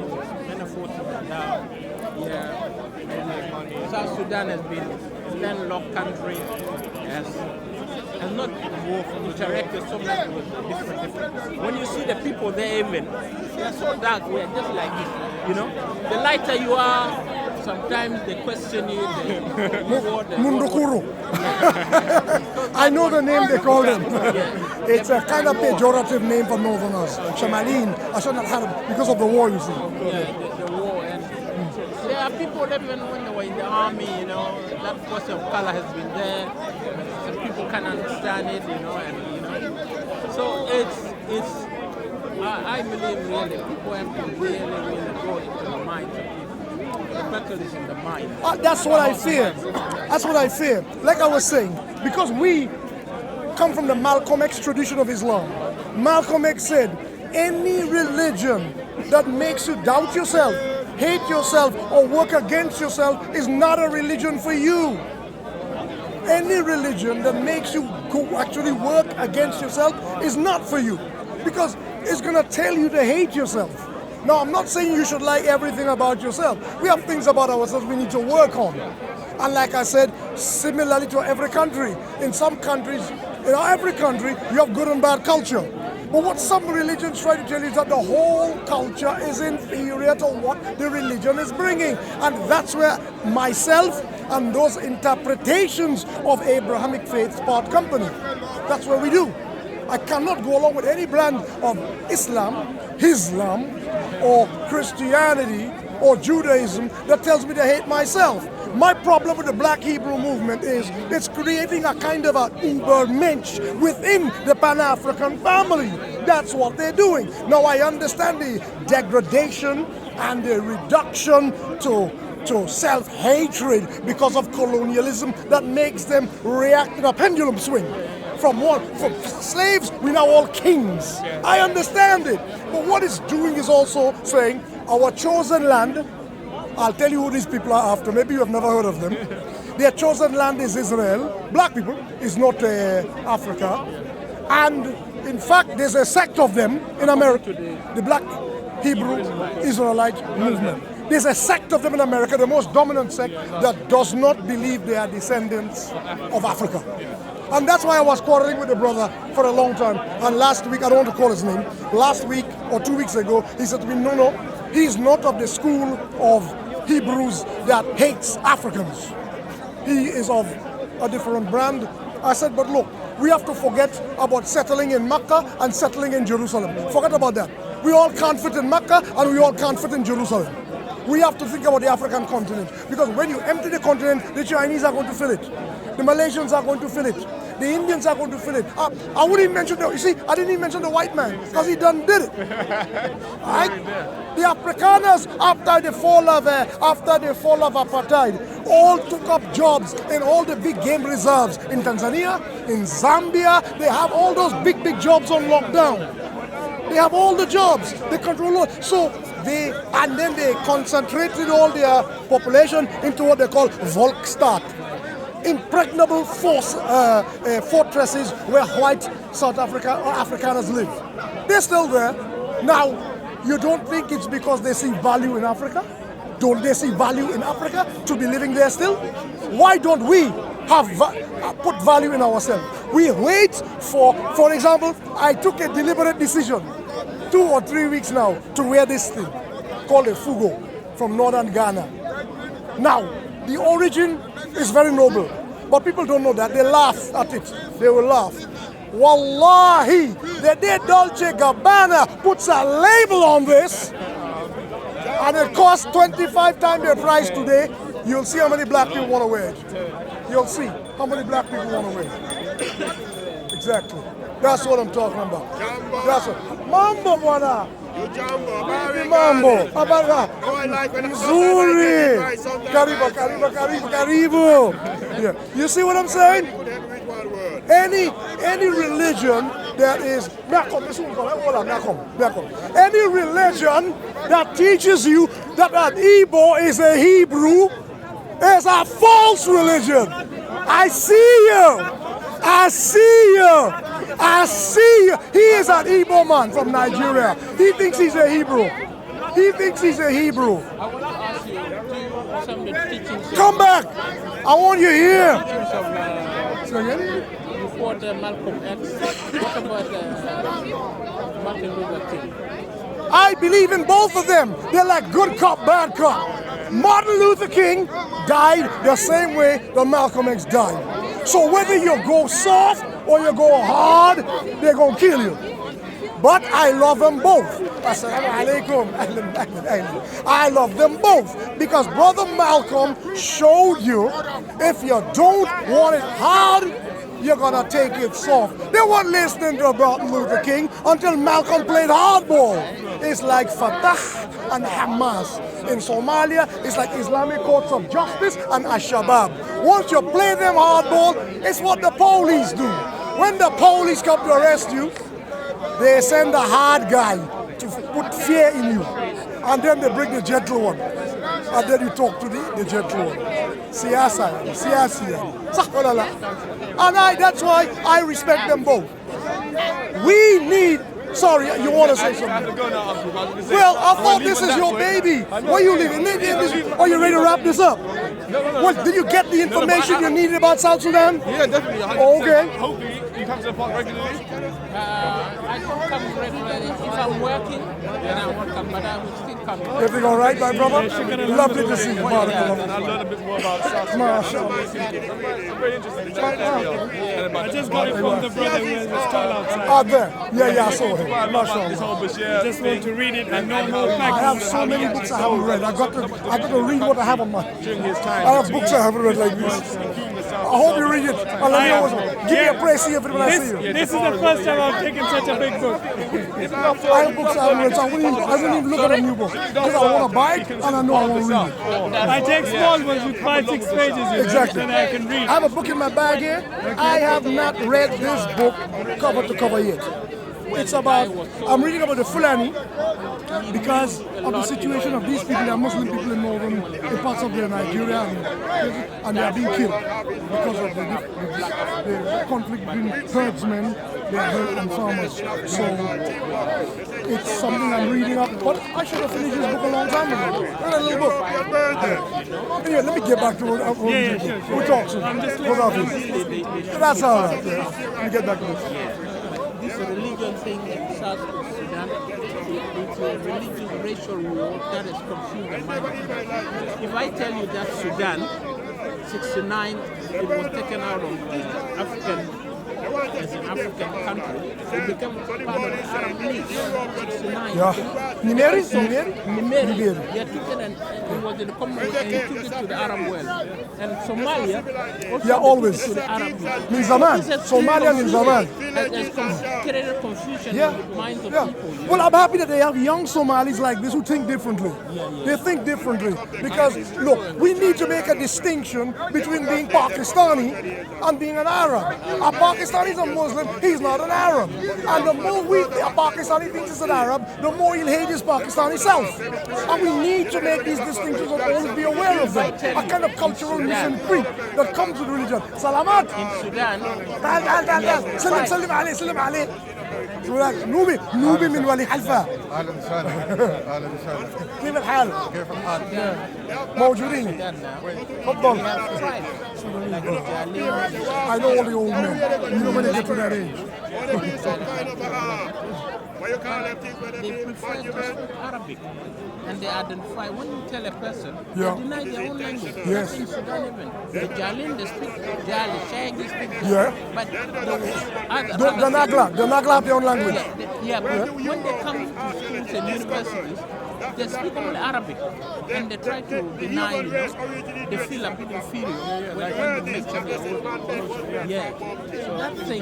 many forces are down. South Sudan has been a landlocked country, has not interacted so much with different. When you see the people there, even they are so dark. We are just like this, you know. The lighter you are, sometimes they question you. Mundukuru. I know the name they call them. It's a kind of pejorative name for Northerners. Shamalin, because of the war, you see. The war, and there are people even when they were in the army, you know, that person of color has been there. Some people can understand it, you know, and you know. So it's. I believe really people have to really go into the mind of people. The battle is in the mind. That's what I fear. That's what I fear. Like I was saying, because we come from the Malcolm X tradition of Islam. Malcolm X said, any religion that makes you doubt yourself, hate yourself, or work against yourself is not a religion for you. Any religion that makes you go actually work against yourself is not for you. Because it's going to tell you to hate yourself. Now, I'm not saying you should like everything about yourself. We have things about ourselves we need to work on. And like I said, similarly to every country, in some countries, in every country, you have good and bad culture. But what some religions try to tell you is that the whole culture is inferior to what the religion is bringing. And that's where myself and those interpretations of Abrahamic faiths part company. That's what we do. I cannot go along with any brand of Islam, or Christianity, or Judaism that tells me to hate myself. My problem with the Black Hebrew movement is it's creating a kind of an Ubermensch within the Pan-African family. That's what they're doing. Now I understand the degradation and the reduction to self-hatred because of colonialism that makes them react in a pendulum swing. From slaves, we're now all kings. I understand it. But what it's doing is also saying our chosen land, I'll tell you who these people are after, maybe you have never heard of them. Their chosen land is Israel. Black people is not Africa. And in fact, there's a sect of them in America, the Black Hebrew Israelite movement. There's a sect of them in America, the most dominant sect, that does not believe they are descendants of Africa. And that's why I was quarreling with the brother for a long time. And last week, I don't want to call his name, last week or 2 weeks ago, he said to me, no, he's not of the school of Hebrews that hates Africans. He is of a different brand. I said, but look, we have to forget about settling in Mecca and settling in Jerusalem. Forget about that. We all can't fit in Mecca and we all can't fit in Jerusalem. We have to think about the African continent, because when you empty the continent, the Chinese are going to fill it. The Malaysians are going to fill it. The Indians are going to fill it. I wouldn't even mention I didn't even mention the white man, because he done did it. Right? The Afrikaners, after the fall of apartheid, all took up jobs in all the big game reserves in Tanzania, in Zambia. They have all those big jobs on lockdown. They have all the jobs. They control all. And then they concentrated all their population into what they call Volksstaat. Impregnable fortresses where white South Africa or Afrikaners live. They're still there. Now, You don't think it's because they see value in Africa? Don't they see value in Africa to be living there still? Why don't we have put value in ourselves? We wait for example, I took a deliberate decision 2 or 3 weeks now to wear this thing called a fugo from northern Ghana. Now, the origin is very noble, but people don't know that. They laugh at it. They will laugh. Wallahi, the day Dolce Gabbana puts a label on this, and it costs 25 times the price today, you'll see how many black people want to wear it. You'll see how many black people want to wear it. Exactly. That's what I'm talking about. That's what. Mambo, brother. Baby Mambo. Zuri. Karibu. Yeah. You see what I'm saying? Any religion that is any religion that teaches you that an Igbo is a Hebrew is a false religion. I see you. I see you. I see you. He is an Igbo man from Nigeria. He thinks he's a Hebrew. He thinks he's a Hebrew. I want to ask you, do you some of the teachings? Come back. I want you here. You quote Malcolm X. What about Martin Luther King? I believe in both of them. They're like good cop, bad cop. Martin Luther King died the same way that Malcolm X died. So whether you go soft or you go hard, they're going to kill you. But I love them both. Assalamu alaikum. I love them both because Brother Malcolm showed you if you don't want it hard, you're gonna take it soft. They weren't listening to Martin Luther King until Malcolm played hardball. It's like Fatah and Hamas. In Somalia, it's like Islamic Courts of Justice and Al-Shabaab. Once you play them hardball, it's what the police do. When the police come to arrest you, they send a hard guy to put fear in you. And then they bring the gentle one. And then you talk to the gentle one. Siyasa. And that's why I respect them both. We need... Sorry, you want to say something? Well, I thought this is your baby. Where you living? Are you ready to wrap this up? What, did you get the information you needed about South Sudan? Yeah, definitely. Okay. Hopefully, you come to the park regularly. I don't come regularly. If I'm working, then I won't come, but I will still come. Everything all right, my brother? Lovely to see you. And I learned a bit more about South Sudan. I'm very interested. I just got it from the brother who has the stall outside. Out there. Yeah, I saw him. This whole Bashir. I just want to read it and know more I facts. have so many books I haven't read. I got to read what I have on my... During his time. I have books I haven't read like this. I hope you read it. And let me know. Give me a praise here when I see you. This is the first time I've taken such a big book. I have books I haven't read, so I wouldn't even look at a new book. Because I want to buy it and I know I want to read it. I take small ones with 5-6 pages in it, Exactly. and I can read. I have a book in my bag here. I have not read this book cover to cover yet. It's about, I'm reading about the Fulani because of the situation of these people. They are Muslim people in parts of Nigeria, and they are being killed because of the conflict between herdsmen, the herd and farmers. So it's something I'm reading up, but I should have finished this book a long time ago. Read a little book. Yeah, let me get back to what we'll talk soon. That's all right. Let me get back to this. This religion thing in South Sudan, it's a religious racial war that has confused the mind of people. If I tell you that Sudan, 69, it was taken out of as an African country, it became part of the Arab League. 69. Yeah. Nimeri? Nimeri. Yeah, took it and it was in the Commonwealth and he took it to the Arab world. And Somalia also always. to the Arab world. Min zaman. Somalia min zaman. Has created confusion in the minds of people. Well, I'm happy that they have young Somalis like this who think differently. They think differently. Because, look, we need to make a distinction between being Pakistani and being an Arab. A Pakistani is a Muslim, he's not an Arab. And the more a Pakistani thinks he's an Arab, the more he'll hate his Pakistani self. And we need to make these distinctions and always be aware of them. A kind of cultural mission creep that comes with religion. Salamat! In Sudan, تعال. سلم عليه. نوبي من ولي حلفة. اهلا وسهلا اهلا وسهلا كيف الحال؟ كيف الحال؟ موجودين تفضل. I know all the old men. You know when they get to that age. They prefer to speak Arabic, and they identify when you tell a person, Yeah. they deny their own language. Yes. In Sudan even, the Jalin they speak Jali, Shaggy speak Jali. Yeah. But the The Nagla have their own language. but when they come to schools and universities, they speak only Arabic, and they try to deny, they feel a bit inferior when they mention their own. Yeah. So that thing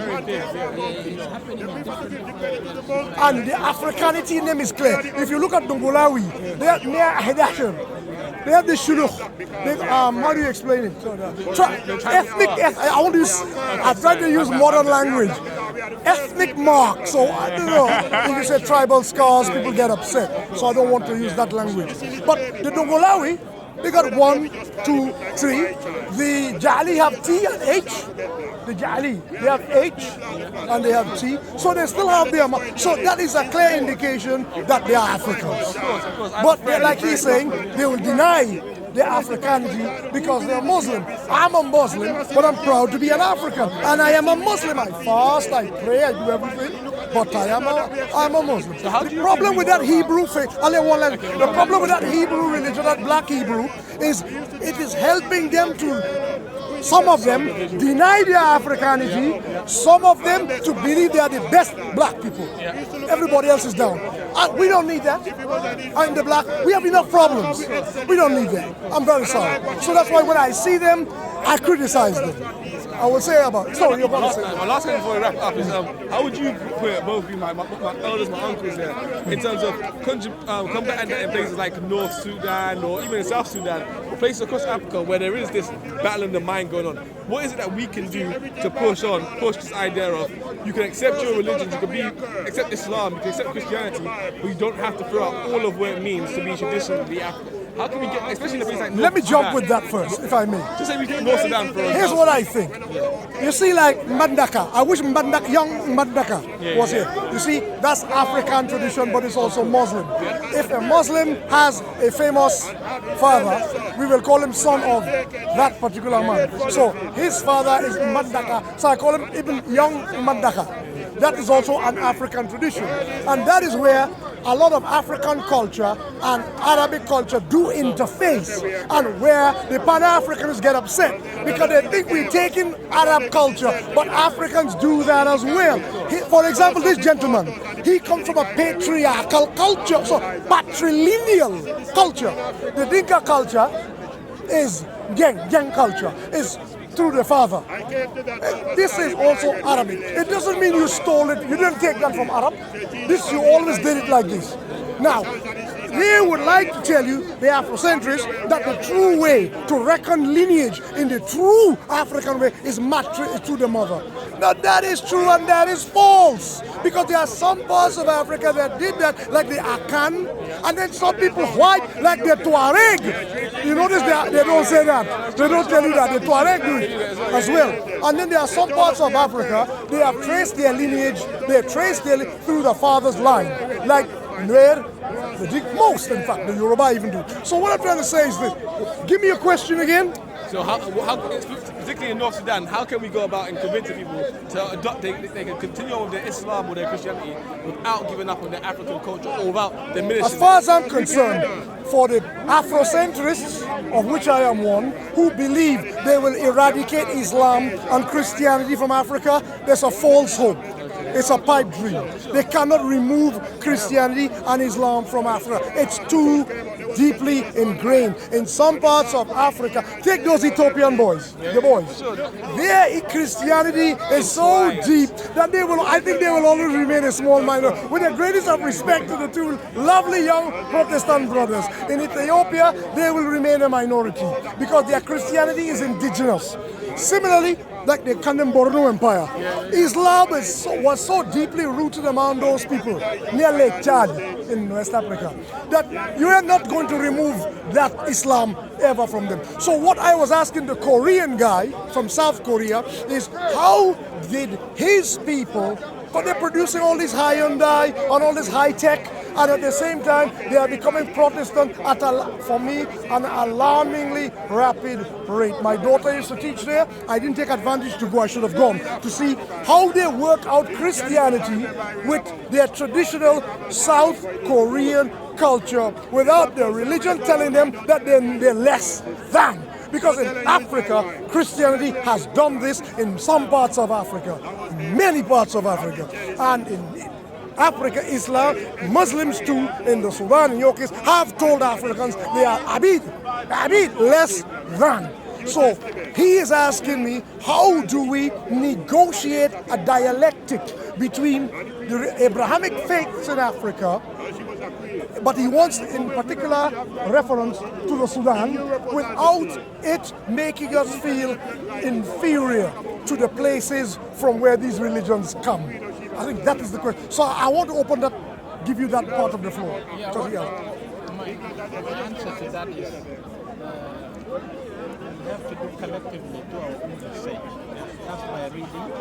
is happening in different And the Africanity name is clear. If you look at Dongolawi, they are near Hedasher. They have the shulukh. How do you explain it? I want to use, I try to use modern language. Ethnic mark. So I don't know. If you say tribal scars, people get upset. So I don't want to use that language. But the Dongolawi, they got 1, 2, 3. The Jali have T and H. The Jali, they have H and they have T. So they still have their mark. So that is a clear indication that they are Africans. But like he's saying, they will deny their Africanity because they're Muslim. I'm a Muslim, but I'm proud to be an African. And I am a Muslim. I fast, I pray, I do everything. But I'm a Muslim. The problem with that Hebrew faith, the problem with that Hebrew religion, that black Hebrew, is it is helping them to, some of them deny their Africanity, some of them to believe they are the best black people. Everybody else is down. And we don't need that. I'm the black. We have enough problems. We don't need that. I'm very sorry. So that's why when I see them, I criticize them. I will say about. Sorry, you're going to say. My last thing before we wrap up is how would you put both of you, my elders, my uncles there, in terms of combating that in places like North Sudan or even in South Sudan, or places across Africa where there is this battle in the mind going on? What is it that we can do to push this idea of you can accept your religion, you can accept Islam, you can accept Christianity, but you don't have to throw out all of what it means to be traditionally African? How can we get, especially in a place like North Let me jump Sudan, with that first, if I may. Just say we take North Sudan for Here's what I think. You see, like Mbandaka. I wish young Mbandaka was here. You see, that's African tradition, but it's also Muslim. If a Muslim has a famous father, we will call him son of that particular man. So his father is Mbandaka. So I call him even young Mbandaka. That is also an African tradition. And that is where a lot of African culture and Arabic culture do interface, and where the Pan-Africans get upset because they think we're taking Arab culture, but Africans do that as well. For example, this gentleman, he comes from a patriarchal culture, so patrilineal culture. The Dinka culture is gang culture, is through the father. This is also Arabic. It doesn't mean you stole it, you didn't take that from Arab. You always did it like this. Now, they would like to tell you, the Afrocentrists, that the true way to reckon lineage in the true African way is to the mother. Now that is true and that is false. Because there are some parts of Africa that did that, like the Akan, and then some people white, like the Tuareg. You notice they don't say that. They don't tell you that. The Tuareg do it as well. And then there are some parts of Africa, they have traced their lineage, they have traced their through the father's line. Like where most, in fact, the Yoruba even do. So what I'm trying to say is this. Give me a question again. So how particularly in North Sudan, how can we go about and convincing people to adopt, they can continue on with their Islam or their Christianity without giving up on their African culture or without diminishing? As far as I'm concerned, for the Afrocentrists, of which I am one, who believe they will eradicate Islam and Christianity from Africa, there's a false hope. It's a pipe dream. They cannot remove Christianity and Islam from Africa. It's too deeply ingrained. In some parts of Africa, take those Ethiopian boys, the boys. Their Christianity is so deep that I think they will always remain a small minority. With the greatest of respect to the two lovely young Protestant brothers, in Ethiopia, they will remain a minority because their Christianity is indigenous. Similarly, like the Kandem Borno Empire, Islam was so deeply rooted among those people near Lake Chad in West Africa that you are not going to remove that Islam ever from them. So what I was asking the Korean guy from South Korea is, how did his people, but they're producing all this Hyundai and all this high tech, and at the same time, they are becoming Protestant at, for me, an alarmingly rapid rate. My daughter used to teach there. I didn't take advantage to go. I should have gone to see how they work out Christianity with their traditional South Korean culture without their religion telling them that they're less than. Because in Africa, Christianity has done this in some parts of Africa, many parts of Africa. And in Africa, Islam, Muslims too, in the Sudan and Yokis, have told Africans they are abid, less than. So he is asking me, how do we negotiate a dialectic between the Abrahamic faiths in Africa, but he wants in particular reference to the Sudan, without it making us feel inferior to the places from where these religions come? I think that is the question. So I want to open that, give you that part of the floor. My answer to that is we have to do collectively to our own research. That's by reading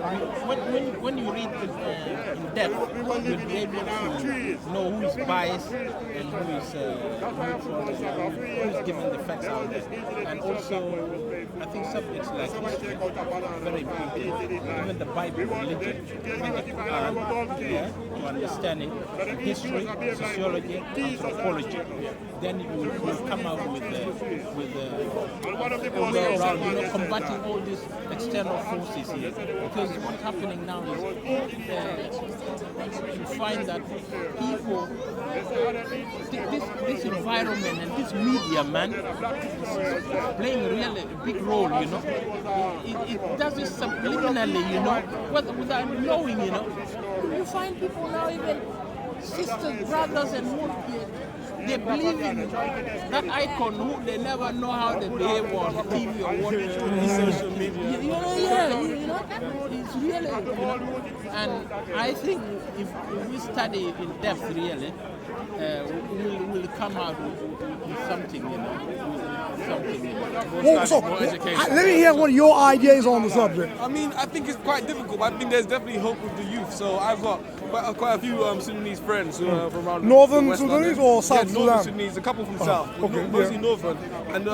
and when you read in depth, you'll be able to know who is biased and who is neutral, who is giving the facts out there. And also, I think subjects like history are very important. Even the Bible, religion, even the Quran, to understanding history, sociology, anthropology. Then you will come out with around, combating all these external forces here. Because what's happening now is you find that people, this environment and this media, man, is playing really a big role, It does it subliminally, without knowing, You find people now, even sisters, brothers, and who they believe in that icon who they never know how they behave on TV or what social media. It's really, and I think if we study in depth really, we'll come out with something, More education. Let me hear what your idea is on the subject. I mean, I think it's quite difficult, but I think there's definitely hope with the youth. So I've got quite a few Sudanese friends who are from around Northern West Sudanese London. or South Northern Sudan? Sudanese, a couple from South, mostly Northern. And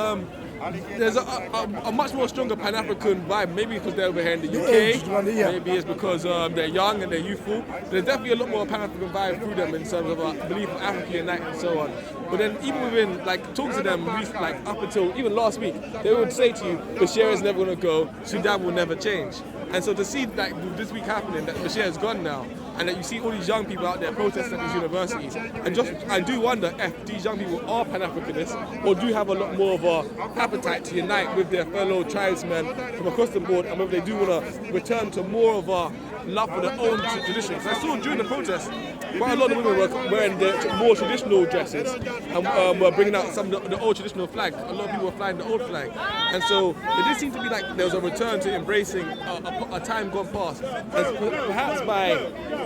there's a much more stronger Pan-African vibe, maybe because they're over here in the UK, maybe it's because they're young and they're youthful. There's definitely a lot more Pan-African vibe through them in terms of belief of African unite and so on. But then even within, talking to them, up until even last week, they would say to you, Bashir is never going to go, Sudan will never change. And so to see this week happening, that Bashir is gone now, and that you see all these young people out there protesting at these universities, and I do wonder if these young people are Pan-Africanists or do have a lot more of a appetite to unite with their fellow tribesmen from across the board, and whether they do want to return to more of a love for their own traditions. I saw during the protest, quite a lot of women were wearing their more traditional dresses and were bringing out some of the old traditional flag. A lot of people were flying the old flag. And so it did seem to be like there was a return to embracing a time gone past. And perhaps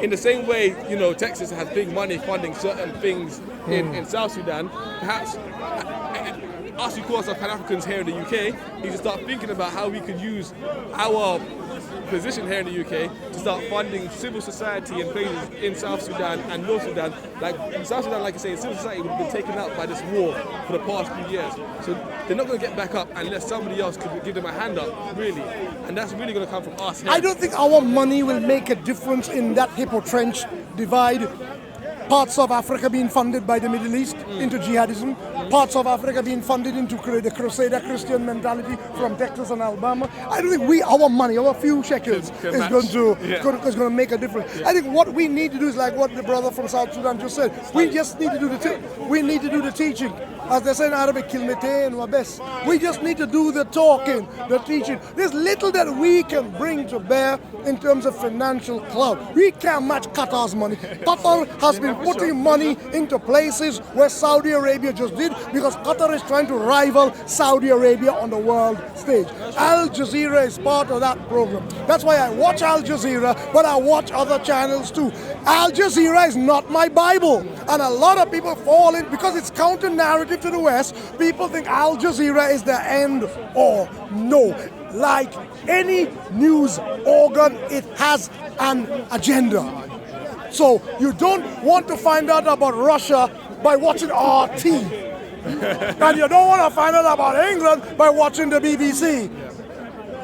in the same way, Texas has big money funding certain things in South Sudan, perhaps us who call ourselves Pan-Africans here in the UK need to start thinking about how we could use our position here in the UK to start funding civil society in places in South Sudan and North Sudan. Like in South Sudan, like I say, civil society would have been taken out by this war for the past few years. So they're not going to get back up unless somebody else could give them a hand up, really. And that's really going to come from us here. I don't think our money will make a difference in that hippo-trench divide. Parts of Africa being funded by the Middle East into jihadism, parts of Africa being funded into the Crusader Christian mentality from Texas and Alabama. I don't think our money, our few shekels, is going to make a difference. I think what we need to do is like what the brother from South Sudan just said. We just need to do the teaching. As they say in Arabic, kilmetain wa bes. We just need to do the talking, the teaching. There's little that we can bring to bear in terms of financial clout. We can't match Qatar's money. Qatar has been putting money into places where Saudi Arabia just did because Qatar is trying to rival Saudi Arabia on the world stage. Al Jazeera is part of that program. That's why I watch Al Jazeera, but I watch other channels too. Al Jazeera is not my Bible. And a lot of people fall in, because it's counter-narrative to the West, people think Al Jazeera is the end all. No. Like any news organ, it has an agenda. So you don't want to find out about Russia by watching RT. And you don't want to find out about England by watching the BBC.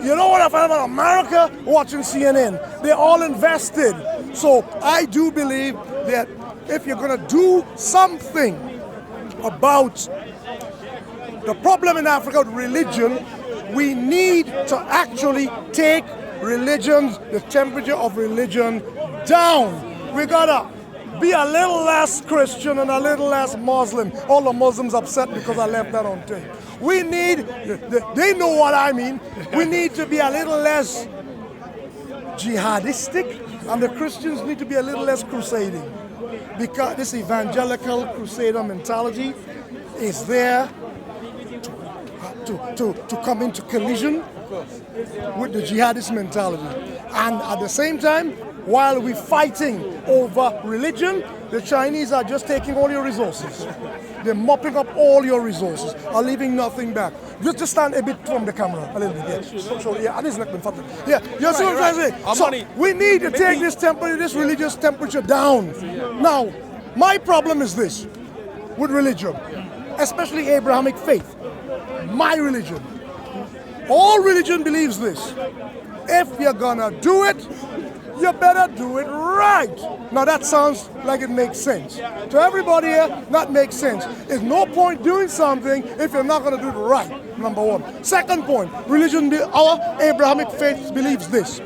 You don't want to find out about America watching CNN. They're all invested. So I do believe that if you're going to do something about the problem in Africa with religion, we need to actually take religion, the temperature of religion down. We gotta be a little less Christian and a little less Muslim. All the Muslims upset because I left that on tape. We need, they know what I mean, we need to be a little less jihadistic, and the Christians need to be a little less crusading. Because this evangelical crusader mentality is there to come into collision with the jihadist mentality. And at the same time, while we're fighting over religion, the Chinese are just taking all your resources. They're mopping up all your resources, are leaving nothing back. Just stand a bit from the camera, a little bit. Yeah, so yeah, and it's not been fun. Yeah, you see what I'm trying to say? So we need to take this temperature, this religious temperature down. Now, my problem is this with religion, especially Abrahamic faith. My religion. All religion believes this. If you're gonna do it, you better do it right. Now that sounds like it makes sense. To everybody here, that makes sense. There's no point doing something if you're not gonna do it right, number one. Second point, religion, our Abrahamic faith believes this.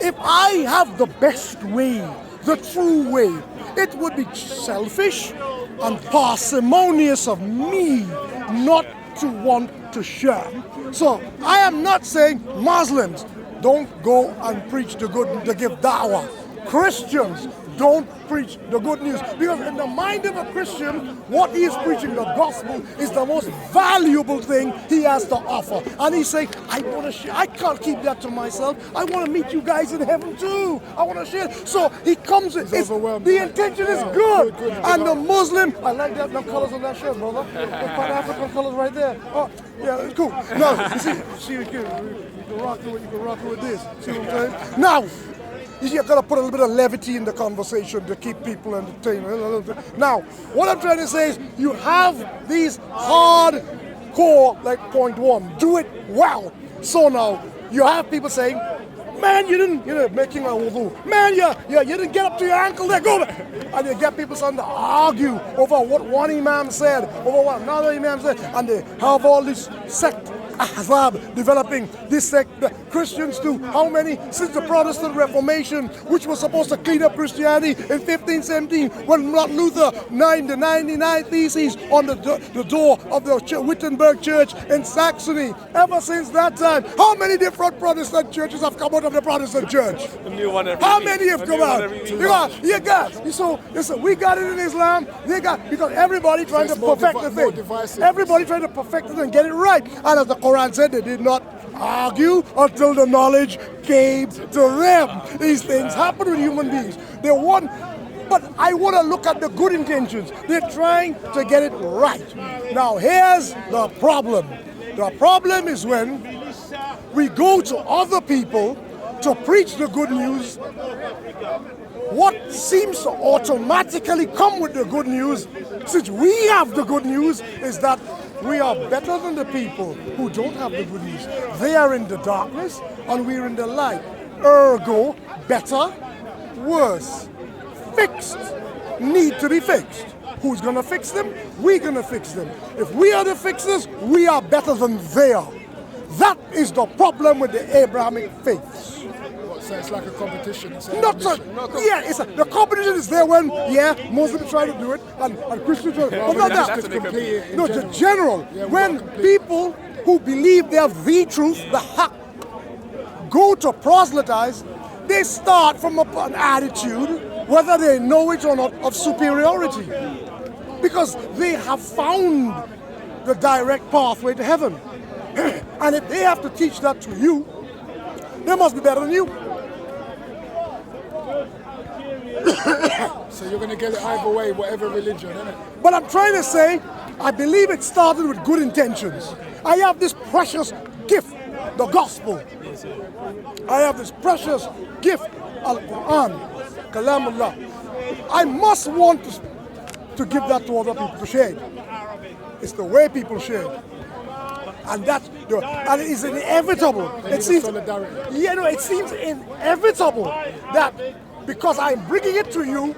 If I have the best way, the true way, it would be selfish and parsimonious of me not to want to share. So I am not saying Muslims don't go and preach the good, to give da'wah. Christians don't preach the good news, because in the mind of a Christian, what he is preaching, the gospel, is the most valuable thing he has to offer. And he's saying, I want to share. I can't keep that to myself. I want to meet you guys in heaven too. I want to share. So he comes in. The intention is good. And the Muslim, I like that colors on that shirt, brother. The Pan-African colors right there. Oh, yeah, it's cool. No, you see, you can rock it with this. See what I'm saying? Now, you've got to put a little bit of levity in the conversation to keep people entertained. Now, what I'm trying to say is you have these hardcore, like point one, do it well. So now you have people saying, man, you didn't, making a wudu. Man, you didn't get up to your ankle there, go back. And you get people starting to argue over what one imam said, over what another imam said, and they have all this sect Ahzab developing, this sect, the Christians too. How many since the Protestant Reformation, which was supposed to clean up Christianity in 1517, when Martin Luther named the 99 Theses on the door of the Wittenberg Church in Saxony. Ever since that time, how many different Protestant churches have come out of the Protestant Church? How many have come out? So listen, we got it in Islam. They got, because everybody trying to perfect the thing. Everybody trying to perfect it and get it right. And as the Quran said, they did not argue until the knowledge came to them. These things happen with human beings. They want, but I want to look at the good intentions. They're trying to get it right. Now here's the problem. The problem is when we go to other people to preach the good news. What seems to automatically come with the good news, since we have the good news, is that we are better than the people who don't have the good news. They are in the darkness and we're in the light. Ergo, better, worse, fixed, need to be fixed. Who's going to fix them? We're going to fix them. If we are the fixers, we are better than they are. That is the problem with the Abrahamic faiths. So it's like a competition. The competition is there when, Muslims try to do it and Christians try to do it. But not that. No, the general. When people who believe they have the truth, the haqq, go to proselytize, they start from an attitude, whether they know it or not, of superiority. Because they have found the direct pathway to heaven. And if they have to teach that to you, they must be better than you. So you're going to get it either way, whatever religion, isn't it? But I'm trying to say, I believe it started with good intentions. I have this precious gift, the gospel. I have this precious gift, Al-Quran, Kalamullah. I must want to give that to other people to share. It's the way people share. And and it is inevitable. It seems, it seems inevitable that because I'm bringing it to you,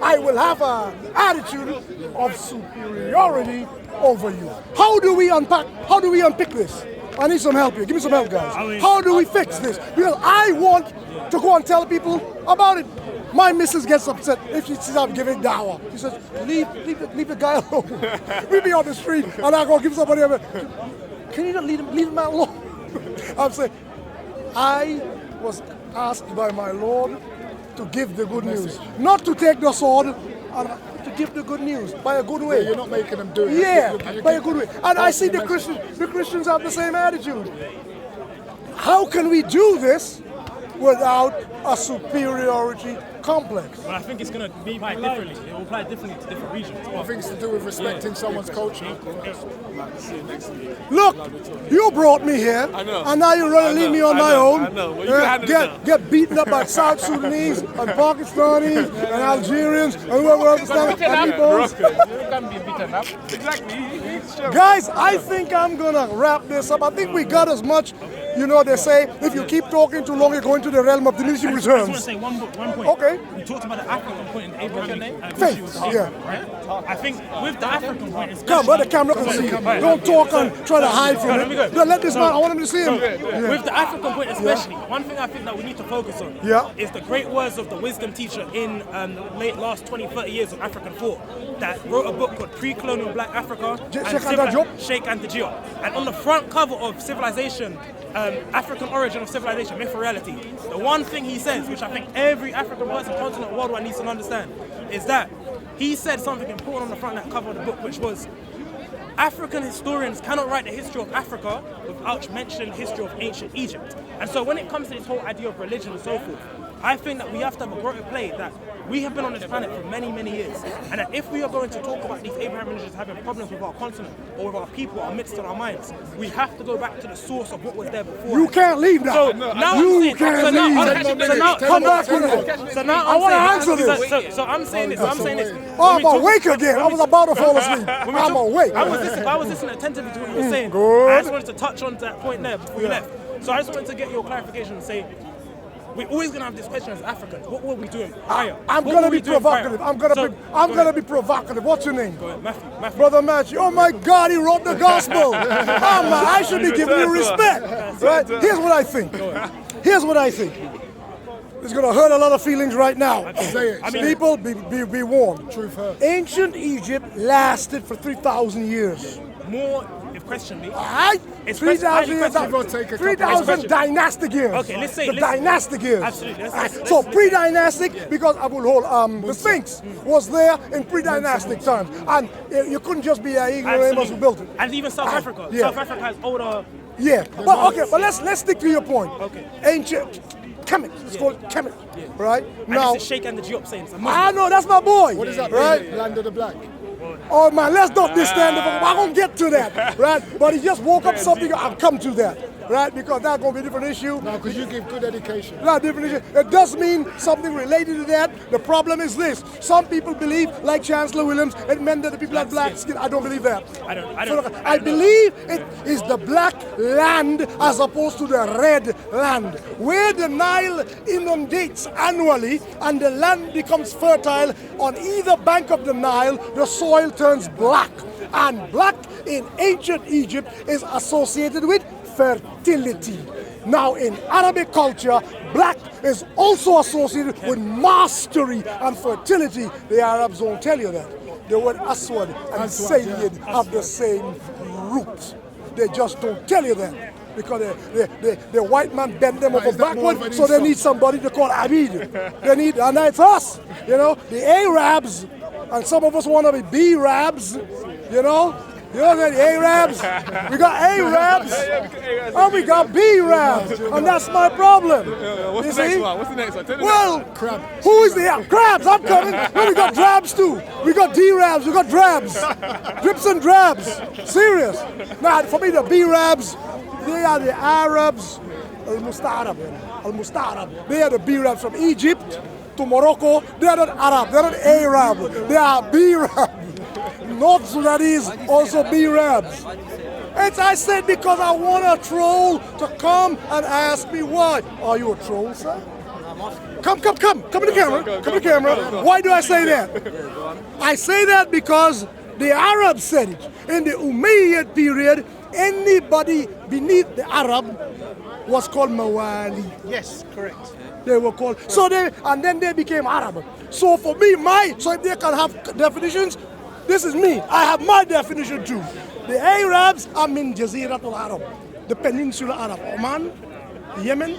I will have an attitude of superiority over you. How do we unpick this? I need some help here. Give me some help, guys. How do we fix this? Because I want to go and tell people about it. My missus gets upset if she sees I'm giving dawah. She says, leave the guy alone. We'll be on the street and I go give somebody a Can you not leave him alone? I'm saying, I was asked by my Lord to give the good news. Not to take the sword, and to give the good news by a good way. Yeah, you're not making them do it. Yeah, by a good way. And I see the Christians have the same attitude. How can we do this without a superiority complex? Well, I think it's going to be applied differently. It will apply differently to different regions. I think it's to do with respecting someone's culture. Look, you brought me here, and now you're going to leave me on my own. I know. Well, you can handle it get beaten up by South Sudanese and Pakistanis and Algerians and whoever else. You can be beaten up. Exactly. Guys, I think I'm going to wrap this up. I think we got as much. They say if you keep talking too long, you're going to the realm of diminishing I returns. just want to say one point. Okay. We talked about the African point in the Abrahamic name. Faith, yeah. Right? I think with the African point, especially... Come, but the camera can see. Don't talk and try to hide from it. No, let this man, I want him to see him. With the African point especially, one thing I think that we need to focus on is the great words of the wisdom teacher in the late last 20, 30 years of African thought that wrote a book called Pre-Colonial Black Africa Sheikh Anta Diop. And on the front cover of Civilization, African Origin of Civilization, Myth or Reality, the one thing he says, which I think every African person, continent, worldwide needs to understand, is that he said something important on the front of that cover of the book, which was African historians cannot write the history of Africa without mentioning the history of ancient Egypt. And so when it comes to this whole idea of religion and so forth, I think that we have to have a role to play that we have been on this planet for many, many years. And that if we are going to talk about these Abrahamic religions having problems with our continent or with our people, our midst and our minds, we have to go back to the source of what was there before. You can't leave now. So now you can't leave. Come back with it. So now I want to answer this. So I'm saying this. Oh, I'm awake again. I was about to fall asleep. I'm awake. I was listening attentively to what you were saying. Good. I just wanted to touch on that point there before you left. So I just wanted to get your clarification and say, we're always going to have this question as Africans. What were we doing prior? I'm going to be provocative. I'm going to be provocative. What's your name? Go ahead, Matthew. Brother Matthew. Oh my God, he wrote the gospel. I should be giving you respect. Right? Here's what I think. It's going to hurt a lot of feelings right now. Say it. People, be warned. Truth hurts. Ancient Egypt lasted for 3,000 years. More, if question me. It's 3,000 years. 3,000 dynastic years. Okay, let's say the dynastic years. Absolutely. So pre-dynastic, because Abu the Sphinx was there in pre-dynastic times, and you couldn't just be an ignoramus who built it. And even South Africa. Yeah. South Africa has older. Yeah, but let's stick to your point. Okay. Ancient Kemet. It's called Kemet, right? And Now, it's a Sheikh and the Diop saying something. I know that's my boy. What does that right? mean? Land of the Black. Oh man, let's not stand up. I won't get to that, right? But he just woke up something. I'll come to that, right? Because that's gonna be a different issue. No, because you give good education. Not different issue. It does mean something related to that. The problem is this: some people believe, like Chancellor Williams, it meant that the people had black skin. I don't believe that. I believe it is the black land as opposed to the red land, where the Nile inundates annually and the land becomes fertile on either bank of the Nile. The soil turns black, and black in ancient Egypt is associated with fertility. Now in Arabic culture, black is also associated with mastery and fertility. The Arabs don't tell you that. The word Aswad and Sayyid have the same root. They just don't tell you that. Because the white man bent them over backward, so they need somebody to call Abid. They need, and it's us, the Arabs, and some of us want to be B-Rabs, the Arabs. We got Arabs, and we got B-Rabs, and that's my problem. What's the next one? Well, who is the crabs? I'm coming. Well, we got drabs too. We got D-Rabs. We got drabs, drips and drabs. Serious. Now, for me, the B-Rabs, they are the Arabs. Al-Mustarab. They are the B-Rabs from Egypt. to Morocco, they are not Arab, they are not Arab, they are B-Rab. North Sudanese also B-Rabs. And I said because I want a troll to come and ask me why. Are you a troll, sir? Come to the camera, come to the camera. Why do I say that? I say that because the Arabs said it. In the Umayyad period, anybody beneath the Arab was called Mawali. Yes, correct. They were called, and then they became Arab. So for me, so if they can have definitions, this is me. I have my definition too. The Arabs are min Jaziratul Arab, the Peninsula Arab, Oman, Yemen,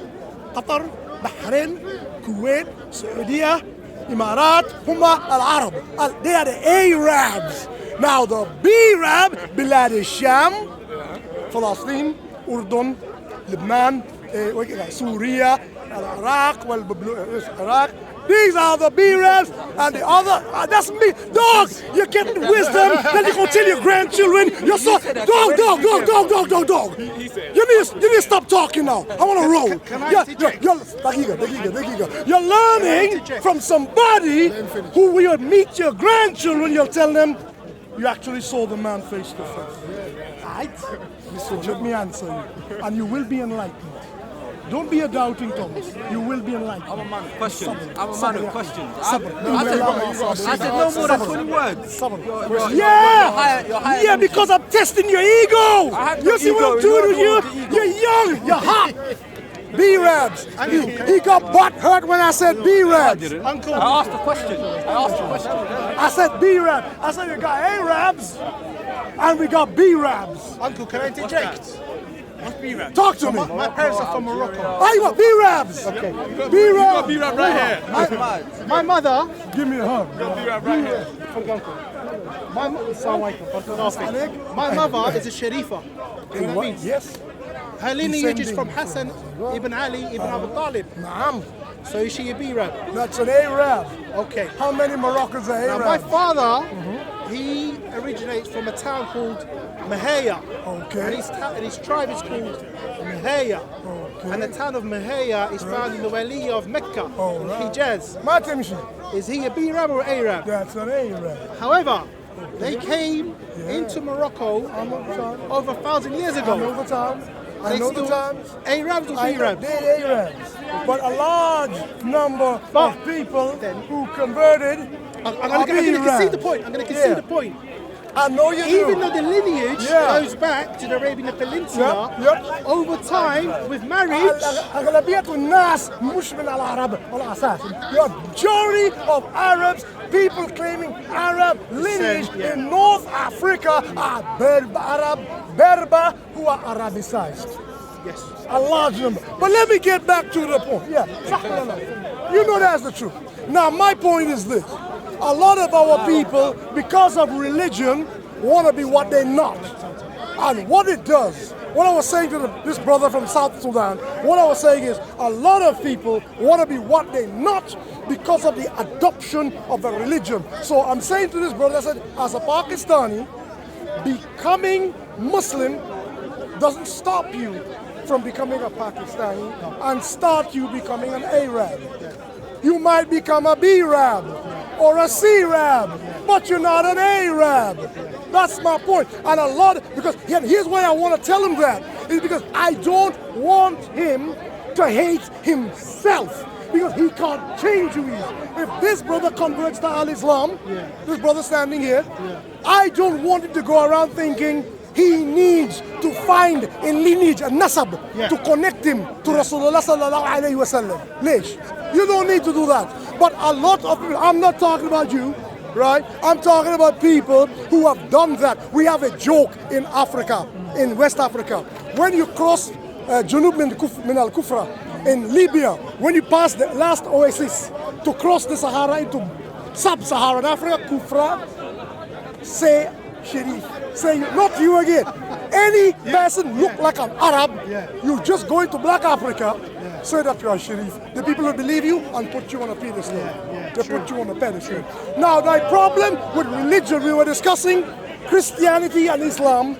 Qatar, Bahrain, Kuwait, Saudi, Emirat, Huma al-Arab. They are the Arabs. Now the B-Rab, Bilad al-Sham, Palestine, Urdun, Lebanon, Syria, Iraq, Iraq. These are the B-Rabs and the other, that's me. Dog, you get wisdom, then you go tell your grandchildren, your son, dog. You need to stop talking now. I want to roll. You're learning from somebody who will meet your grandchildren, you'll tell them, you actually saw the man face to face. Right? So let me answer you. And you will be enlightened. Don't be a doubting Thomas. You will be enlightened. I'm a man of questions. I said no more than 20 words. Yeah, because I'm testing your ego. You see what I'm doing with you? You're young. You're hot. B-Rabs. He got butt hurt when I said B-Rabs. Uncle, I asked a question. I said B-Rabs. I said you got A-Rabs and we got B-Rabs. Uncle, can I interject? What's B-Rab? Talk to me. My parents are from Morocco. Oh, you got B-Rabs. Okay. B-Rab. B-Rab right here. My mother. Give me a hug. B-Rab right here. My mother is a Sharifa. You know what I mean? Yes. Her lineage is from Hassan ibn Ali ibn Abu Talib. Naam. So is she a B-Rab? That's an A-Rab. Okay. How many Moroccans are A-Rabs? My father, he originates from a town called Mahaya. Okay. And his tribe is called Mahaya. Okay. And the town of Mahaya is found in the Waliya of Mecca, in Hijaz. Is he a B-Rab or A-Rab? That's an A-Rab. However, they came into Morocco over 1,000 years ago. I know the times. Arabs or B-Rabs? They're Arabs. But a large number of people who converted I'm going to concede the point. I'm going to concede the point. I know you do. Even though the lineage goes back to the Arabian Peninsula, over time, with marriage... The majority of Arabs, people claiming Arab lineage in North Africa are Berber who are Arabicized. Yes. A large number. But let me get back to the point. You know that's the truth. Now my point is this. A lot of our people, because of religion, want to be what they're not. And what it does, what I was saying to this brother from South Sudan, what I was saying is a lot of people want to be what they're not because of the adoption of the religion. So I'm saying to this brother, I said, as a Pakistani, becoming Muslim doesn't stop you from becoming a Pakistani and start you becoming an Arab. You might become a B-Rab or a C-Rab, but you're not an Arab. That's my point. And a lot, because here's why I want to tell him that, is because I don't want him to hate himself, because he can't change who he is. If this brother converts to Al-Islam, this brother standing here, I don't want him to go around thinking he needs to find a lineage, a nasab, to connect him to Rasulullah sallallahu alayhi wa sallam. Lesh. You don't need to do that. But a lot of people, I'm not talking about you, right? I'm talking about people who have done that. We have a joke in Africa, in West Africa. When you cross Junub min al-Kufra in Libya, when you pass the last oasis to cross the Sahara into sub-Saharan Africa, Kufra, say Sharif. Say, not you again. Any person look like an Arab, you just go into Black Africa, say that you are Sharif. The people will believe you and put you on a pedestal. They put you on a pedestal. Now, the problem with religion, we were discussing Christianity and Islam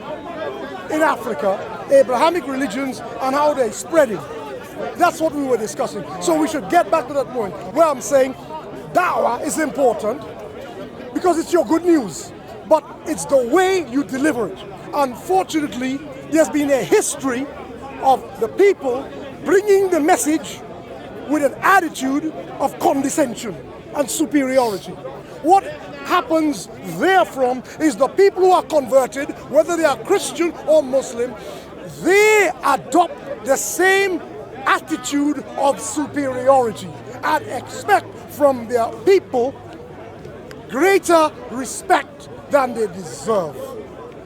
in Africa, Abrahamic religions and how they're spreading. That's what we were discussing. So we should get back to that point where I'm saying da'wah is important because it's your good news, but it's the way you deliver it. Unfortunately, there's been a history of the people bringing the message with an attitude of condescension and superiority. What happens therefrom is the people who are converted, whether they are Christian or Muslim, they adopt the same attitude of superiority and expect from their people greater respect than they deserve.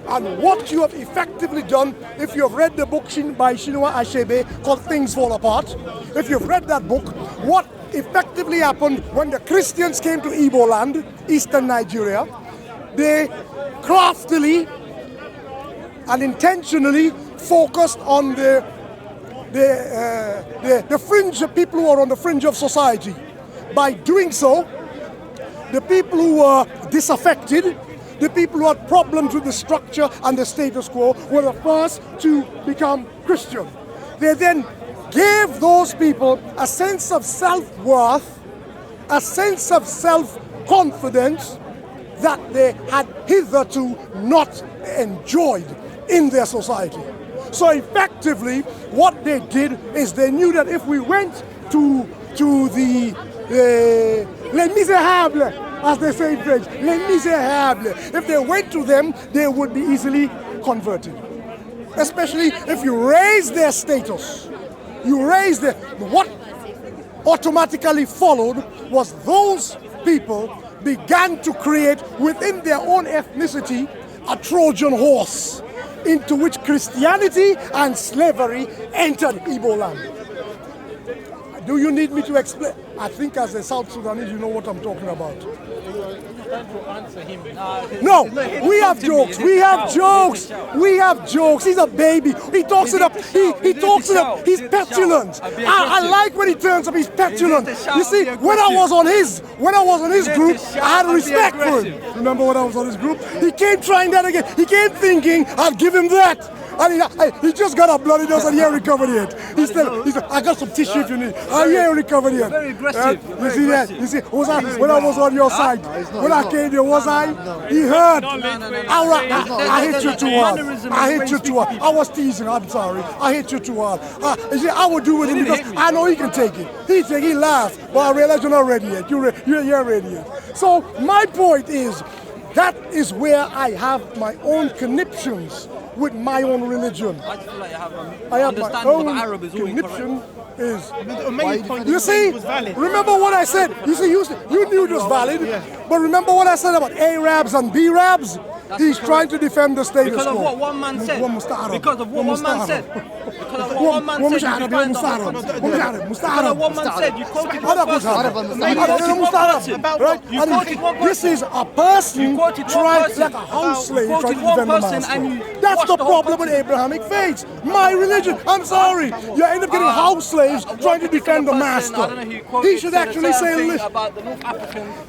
And what you have effectively done, if you have read the book by Chinua Achebe called Things Fall Apart, if you've read that book, what effectively happened when the Christians came to Igbo land, eastern Nigeria, they craftily and intentionally focused on the fringe of people who are on the fringe of society. By doing so, the people who were disaffected, the people who had problems with the structure and the status quo were the first to become Christian. They then gave those people a sense of self-worth, a sense of self-confidence that they had hitherto not enjoyed in their society. So effectively, what they did is they knew that if we went to the les misérables, as they say in French, les misérables, if they went to them, they would be easily converted. Especially if you raise their status. You raise their... What automatically followed was those people began to create within their own ethnicity a Trojan horse into which Christianity and slavery entered Igbo land. Do you need me to explain? I think as a South Sudanese, you know what I'm talking about. No, we have jokes. We have jokes. We have jokes. He's a baby. He talks it up. He talks it up. He's petulant. I like when he turns up. He's petulant. You see, when I was on his group, I had respect for him. Remember when I was on his group? He came trying that again. He came thinking I'd give him that. And he just got a bloody nose and he ain't recovered yet. He said, I got some tissue if you need. He ain't recovered yet. Very aggressive. You see that? You see, when I was on your side, when I came there, was I? He heard. I hit you too hard. I hit you too hard. I was teasing, I'm sorry. I hit you too hard. You see, I would do with him because I know he can take it. He laughs, but I realize you're not ready yet. You're ready yet. So my point is, that is where I have my own conniptions with my own religion. I just feel like you have I have my own Arab is all conniption is... You see, remember what I said? You see, you knew it was valid, but remember what I said about Arabs and B-Rabs? He's trying to defend the status quo. Because of what one man said. Because of what one man said. Because of what one man said, you find out because of what man said, you quoted one person. Right? This is a person trying like a house slave trying to defend the master. That's the problem with Abrahamic faiths. My religion, I'm sorry, you end up getting house slaves trying to defend the master. He should actually say,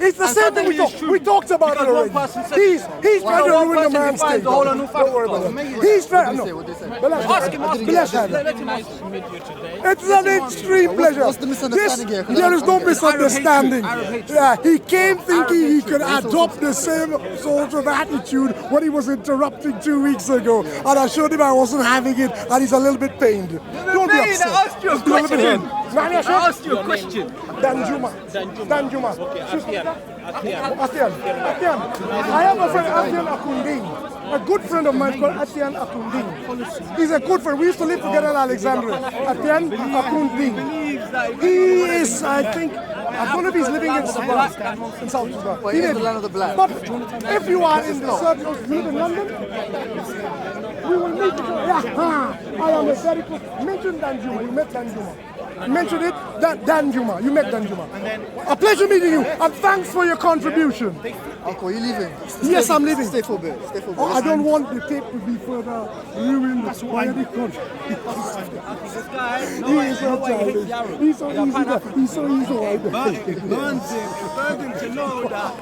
it's the same thing we talked about it already. He's trying to ruin the man's state. Don't worry about it. He's trying It's an extreme pleasure. What's the misunderstanding here? There is no misunderstanding. He came thinking he could adopt the same sort of attitude when he was interrupting 2 weeks ago. And I showed him I wasn't having it and he's a little bit pained. Don't be upset. I asked you a question. I asked you a question. Danjuma. Atian. I have a friend, Atian Akundin. A good friend of mine called Atian Akundin. He's a good friend. We used to live together in Alexandria. Atian Akundin. He is, I think, I don't know if he's living in Sudan, in South Sudan. Well, he is the land of the black. But if you are in the circles, you live in London, we will meet each other. I am a very close. Mention Danjuma. You met Danjuma. Mention it, Danjuma. You met Danjuma. A pleasure meeting you, and thanks for your contribution. Uncle, you leaving? Yes, I'm leaving. Stay for a bit. I don't want the tape to be further ruined. That's why I record. He is so childish. He's so easy. He's so easy. Burns him to know that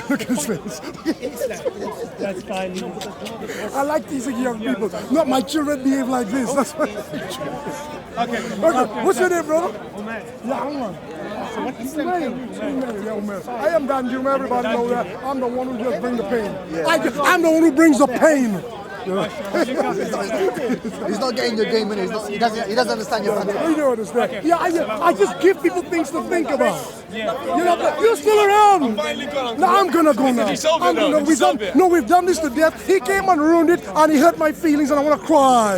Look at his face. That's fine. I like teasing young people. Not my children behave like this. That's why. Okay. What's your name, brother? Yeah, Umar. I am Dan Juma. Everybody know that. I'm the one who just brings the pain. I'm the one who brings the pain. He's not getting your game, he doesn't understand your country. You don't understand. Yeah, I just give people things to think about. You're still around. No, I'm gonna go now. We've done this to death. He came and ruined it, and he hurt my feelings, and I want to cry.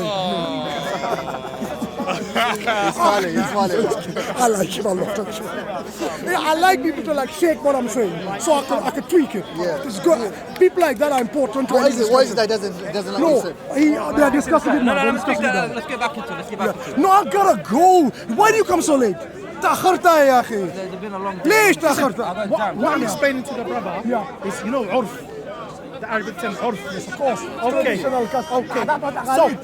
He's smiling. I like him a lot. Yeah, I like people to like shake what I'm saying, so I can tweak it. Yeah. It's good. People like that are important. What is it that doesn't like what you said? They are discussing it now. Let's get back into it. No, I gotta go. Why do you come so late? تأخرت يا أخي. It's been a long day. ليش تأخرت? What I'm explaining to the brother is, you know, عرف. The Arabic term عرف. Yes, of course. Okay. So,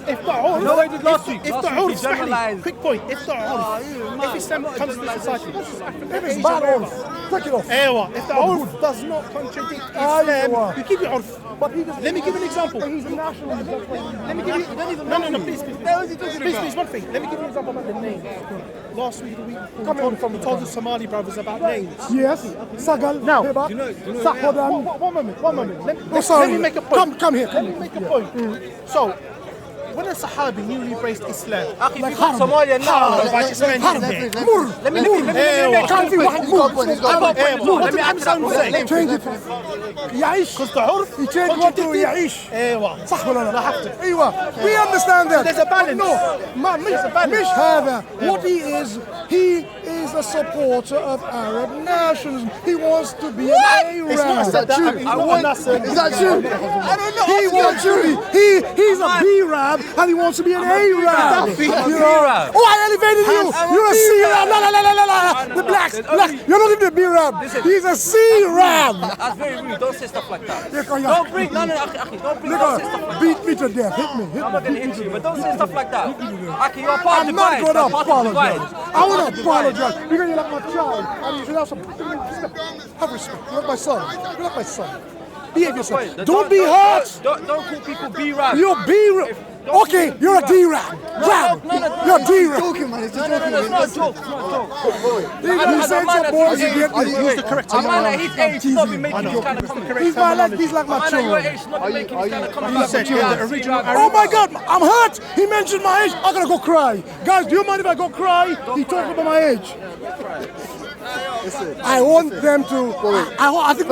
if the عرف, No, I did last week. if the عرف, quick point, if the عرف, if Islam comes to the society, If it's bad عرف, take it off. if the عرف does not contradict Islam, you keep it عرف. Let me give you an example. He's a nationalist. Let me give you. No, please. Please, one thing. Let me give you an example about the names. Last week, the week before, we told the Somali brothers about names. Yes. Sagal. Now, Heba, Sakhodan. One moment. Let me make a point. Come here. Let me make a point. So, when a Sahabi newly embraced Islam, Like Somalia now, I just mentioned it. Let me answer that. Change it. يعيش. He changed what to يعيش. صح ولا لا؟ أيوة. We understand that. There's a balance. No, مش هذا. What he is a supporter of Arab nationalism. He wants to be an Arab. Is that true? I don't know. He wants to be. He's a B-Rab and he wants to be an A-Rab. Oh, I elevated you. You're a C-Rab. La. The blacks. You're not even a B-Rab. He's a C-Rab. That's very rude. Don't say stuff like that. Don't Don't bring don't say stuff like that. Beat me to death. Hit me. I'm not gonna hit you, but don't say stuff like that. Aki, you're part of the I'm not divide. going to You're part of the apologize. divide. I want to apologize because you're like my child and you should have some respect. Have respect. You're like my son. You're like my son. Behave yourself. Don't be hurt. Don't call people B-Rab. You're B-Rab. Okay, you're a D-Rab. You're a D-Rab. Joking, man. It's just No, joking. it's not a joke. It's not a joke. You said some boys you get me. Use the correct A man at his age should teasing not be you. making these kind of comments. He's like my A man at your children. age should not be making these kind of You comments. said you're the original Oh my God, I'm hurt. He mentioned my age. I'm gonna go cry. Guys, do you mind if I go cry? He talked about my age. I want them to. I think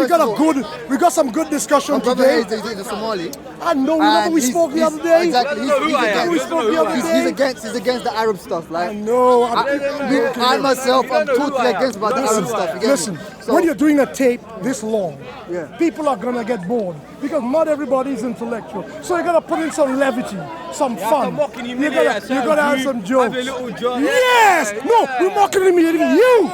we got some good discussion My brother today. is a Somali. I know. Remember we spoke the other day. Exactly. He's against the Arab stuff. Like I know. I myself, I'm totally against about the Arab stuff. You get me? Listen, when you're doing a tape this long, Yeah. people are gonna get bored because not everybody is intellectual. So you gotta put in some levity, some fun. You gotta have some jokes. Yes. No, we're mocking him. You.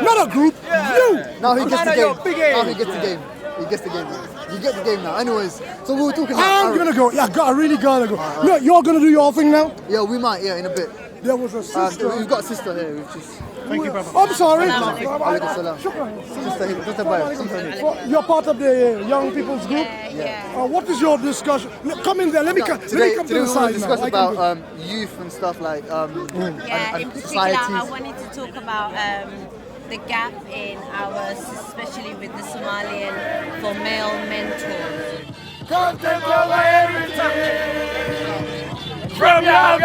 Not a group. You. Now he gets the game. Now he gets the game. He gets the game. You get the game now. Anyways, so we were talking about I'm Arab. gonna go. Yeah, I really gotta go. No, you're gonna do your thing now. Yeah, we might. Yeah, in a bit. There was a sister. We've got a sister here, which is. Thank you, brother. I'm sorry. Alaikum salam. Sister here. Sister Bayo. You're part of the young people's group. What is your discussion? Come in there. Let me come to Today the we want side to discuss now. I can about youth and stuff like Yeah, in and particular, I societies. wanted to talk about the gap in ours, especially with the Somalian, for male mentors. Come take over everything from your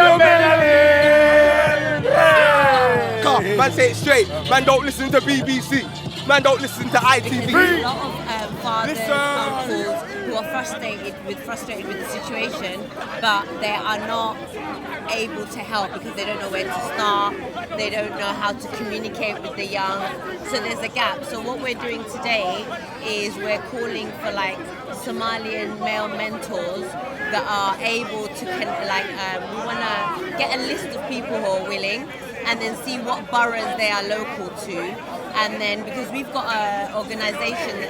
Come, man, say it straight. Man, don't listen to BBC. Man, don't listen to ITV. There's a lot of fathers, uncles who are frustrated with the situation, but they are not able to help because they don't know where to start. They don't know how to communicate with the young. So there's a gap. So what we're doing today is we're calling for like Somalian male mentors that are able to we want to get a list of people who are willing and then see what boroughs they are local to, and then because we've got an organisation